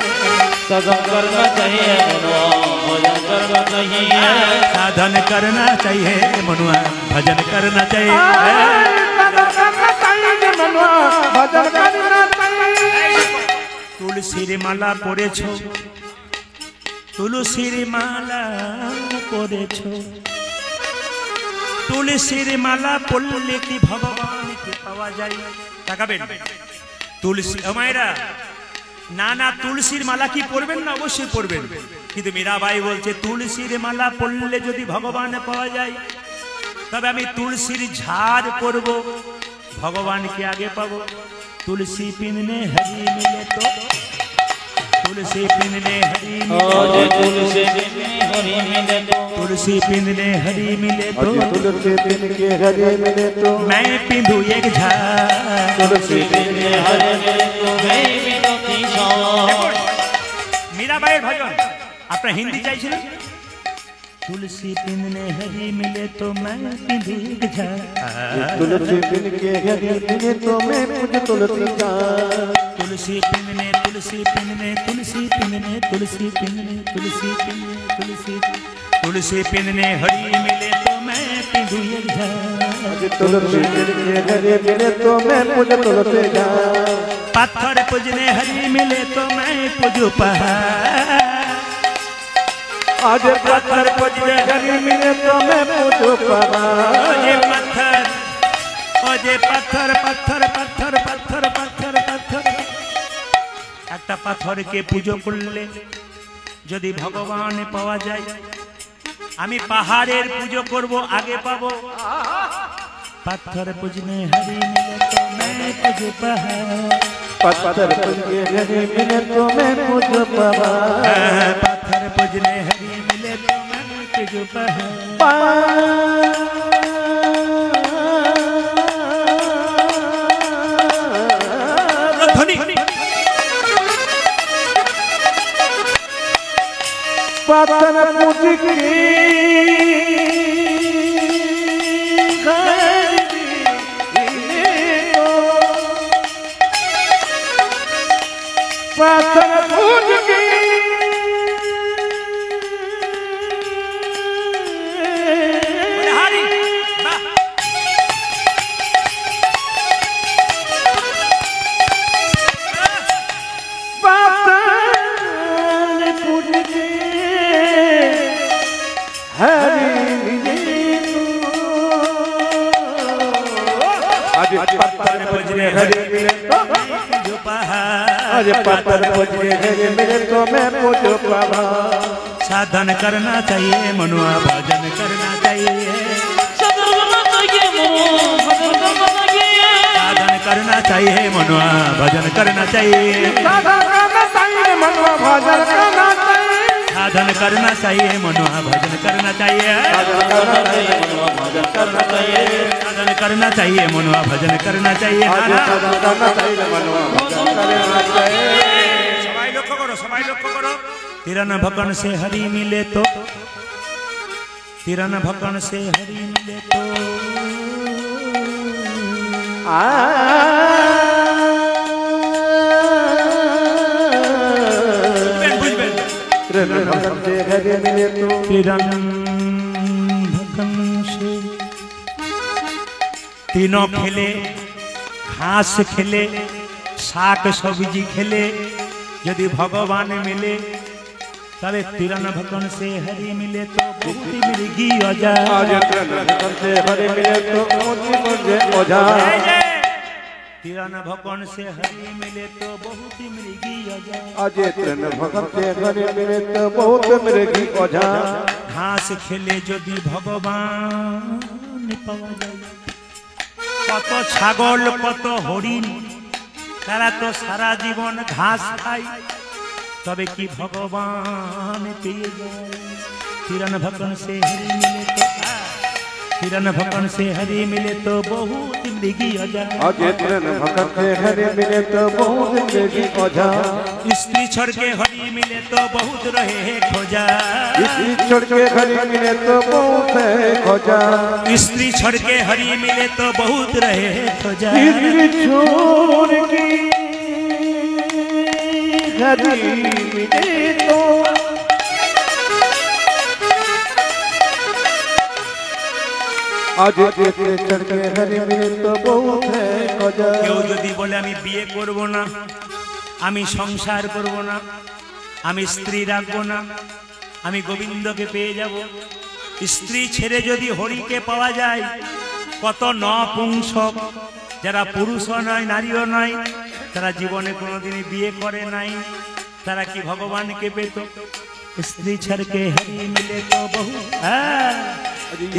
साधन करना चाहिए मनुआ भजन करना चाहिए साधन करना चाहिए मनुआ भजन करना चाहिए তুলসীর মালা পরেছ তুলসীর মালা পরেছ তুলসীর মালা পড়লে কি ভগবানকে পাওয়া যায় তাকাবেন তুলসী মায়েরা না না তুলসীর মালা কি পরবেন না অবশ্যই পরবেন কিন্তু মীরাবাই বলছে তুলসীর মালা পড়লে যদি ভগবান পাওয়া যায় তবে আমি তুলসীর ঝাড় পরব ভগবানকে আগে পাবো तुलसी पिनने हरी मिले तो तुलसी पिनने हरी मिले तुलसी पिनने हरी मिले तो तुलसी पिनने हरी मिले तो तुलसी पिन के हरी मिले तो मैं पिंधू एक झाड़ तुलसी पिनने हरी मिले तो मैं पिंधू की छाँव मीराबाईर भजन आपने हिंदी चाहिए तुलसी पिनने हरी मिले तो मैं पिंधू एक झाड़ तुलसी पिन के हरी मिले तो मैं मुझे तुलसी तुलसी पिनने तुलसी पिनने तुलसी पिनने तुलसी पिनने तुलसी पिनने तुलसी तुलसी पिनने हरी मिले तो मैं पिंधू एक झाड़ तुलसी पिन के हरी मिले तो मैं मुझे तुलसी पत्थर पूजने हरी मिले तो मैं पूजू पहाड़ आज पत्थर पूजने हरी मिले तो मैं पूजू ओजे पत्थर ओजे पत्थर पत्थर पत्थर पत्थर पत्थर पत्थर একটা পাথরকে পূজা করলে যদি ভগবান পাওয়া যায় আমি পাহাড়ের পূজা করব আগে পাবো পাথর पूजने हरी मिले तो मैं पूजू पहाड़ पत्थर पूजने हरी मिले तो मैं पूजू पहाड़ पत्थर पूजने हरी मिले तो मैं पूजू पहाड़ पत्थर पूज के पत्थर पूज के पत्थर पूजने हरी मिले तो पूजू पहाड़ आज पत्थर पूजने हरी मिले तो मैं पूजू पहाड़ साधन करना चाहिए मनुआ भजन करना चाहिए साधन करना चाहिए करना चाहिए मनुआ भजन करना चाहिए साधन करना चाहिए मनुआ भजन करना चाहिए साधन करना चाहिए मनुआ भजन करना चाहिए सबाई लक्ष्य करो तिरन भकन से हरि मिले तो तिरन भकन से हरि मिले तो तीनों खेले घास खेले शाक सब्जी खेले यदि भगवान मिले तबे तिरन भकन से हरि मिले तो बहुत मृगी अजा तिरन भकन से हरि मिले तो बहुत मृगी अजा बहुत मृगी अजा घास खेले यदि भगवान पावा যায় কত ছাগল কত হরিণ তারা তো সারা জীবন ঘাস খায় তবে কি ভগবান পেয়ে যায় तिरन भकन से हरि मिले तो तिरन भकन से हरि मिले तो बहुत मृगी अजा तिरन भकन से हरि मिले तो बहुत मृगी अजा स्त्री छोड़ के हरि मिले तो बहुत रहे खोजा स्त्री छोड़ के हरी मिले तो बहुत है खोजा स्त्री छोड़ के हरी मिले तो बहुत रहे खोजा स्त्री छोड़ के हरी मिले तो आज स्त्री छोड़ के हरी मिले तो बहुत है खोजा কেউ যদি বলে আমি বিয়ে করব না আমি সংসার করব না আমি স্ত্রী রাখবো না আমি গোবিন্দকে পেয়ে যাব স্ত্রী ছেড়ে যদি হরিকে পাওয়া যায় কত নপুংসক যারা পুরুষও নয় নারীও নয় তারা জীবনে কোনোদিনই বিয়ে করে নাই তারা কি ভগবানকে পেত স্ত্রী ছাড় के हरि मिले तो बहुत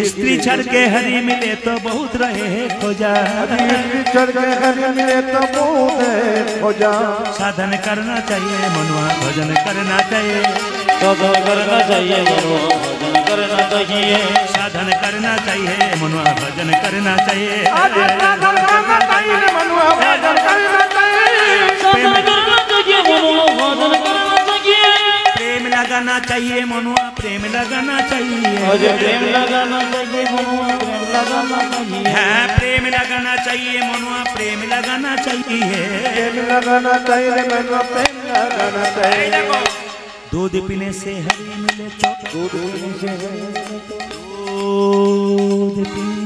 स्त्री छड़ के हरी मिले तो बहुत रहे खोजा स्त्री छोड़ के हरी मिले तो बहुत है खोजा साधन करना चाहिए मनुआ भजन करना चाहिए साधन करना चाहिए मनुआ भजन करना चाहिए साधन करना चाहिए मनुआ भजन करना चाहिए साधन करना चाहिए मनुआ भजन करना चाहिए प्रेम लगाना चाहिए मनुआ प्रेम लगाना चाहिए प्रेम लगाना चाहिए मनुआ प्रेम लगाना चाहिए हाँ प्रेम लगाना चाहिए मनुआ प्रेम लगाना चाहिए प्रेम लगाना चाहिए मनुआ प्रेम लगाना चाहिए दूध पीने से हरी मिले तो दूध पीने से हरी मिले तो दूध पीने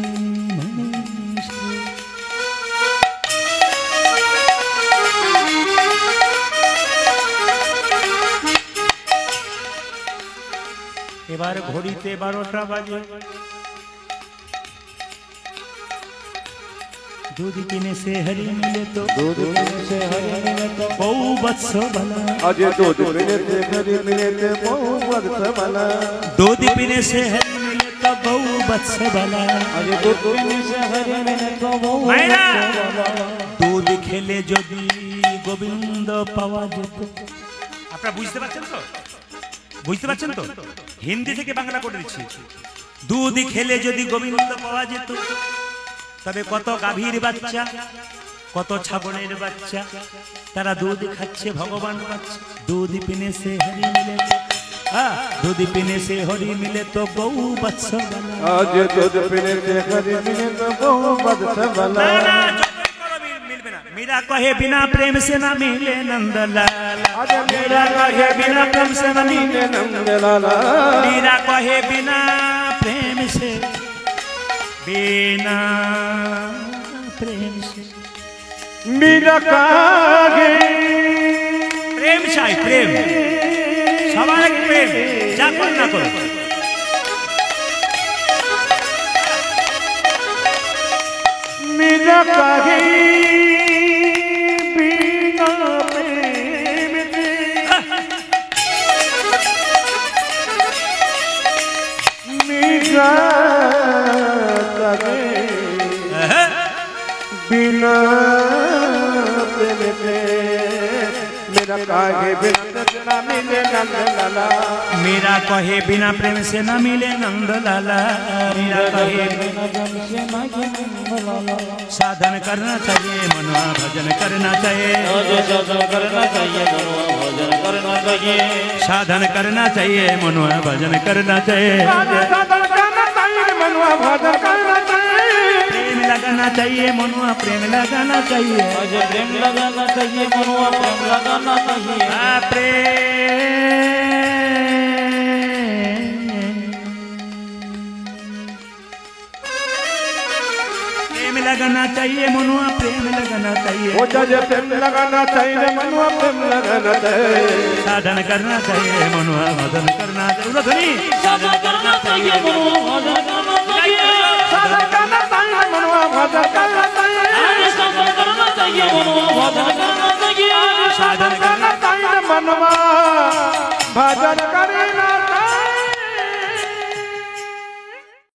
से এবার ঘড়িতে 12টা বাজে दूध पीने से हरी मिले तो दूध पीने से हरी मिले तो बहु वत्स भला आज दूध पीने से हरी मिले तो बहु वत्स भला दूध पीने से हरी मिले तो बहु वत्स भला आज दूध पीने से हरी मिले तो बहु मायरा वत्स भला दूध खेले যদি গোবিন্দ পাওয়া যেত আপনারা বুঝতে পারছেন তো বুঝতে পারছেন তো হিন্দি থেকে বাংলা করে দিচ্ছি দুধ খেলে যদি গোবিন্দ পাওয়া যেত তবে কত গাভীর বাচ্চা কত ছাগলের বাচ্চা তারা দুধ খাচ্ছে ভগবান পাচ্ছে दूध पीने से हरी मिले दूध पीने से हरी मिले तो बहु वत्स भला आज दूध पीने से हरी मिले तो बहु वत्स भला मीरा कहे बिना प्रेम से ना मिले नंदलाल मीरा कहे बिना प्रेम से ना मिले नंदलाल मीरा कहे बिना प्रेम से बिना प्रेम से मीरा काहे प्रेम चाहिए प्रेम सवाल प्रेम जा करो ना करो मीरा काहे बिना प्रेम से मीरा काहे बिना प्रेम से मेरा काहे बिना मिले नंदलाला मीरा कहे बिना प्रेम से ना मिले नंदलाला मीरा कहे साधन करना चाहिए मनुआ भजन करना चाहिए साधन करना चाहिए मनुआ भजन करना चाहिए साधन करना चाहिए मनुआ भजन करना चाहिए साधन करना चाहिए मनुआ भजन करना चाहिए प्रेम लगाना चाहिए मनुआ प्रेम लगाना चाहिए प्रेम लगाना चाहिए मनुआ प्रेम लगाना चाहिए प्रेम लगाना चाहिए मनुआ प्रेम लगाना चाहिए वो जज प्रेम लगाना चाहिए मनुआ प्रेम लगाना चाहिए साधन करना चाहिए मनुआ भजन करना चाहिए ध्वनि साधन करना चाहिए मनुआ भजन करना चाहिए साधन करना चाहिए मनुआ भजन करना चाहिए साधन करना चाहिए मनुआ भजन करना चाहिए साधन करना चाहिए मनुआ भजन करना चाहिए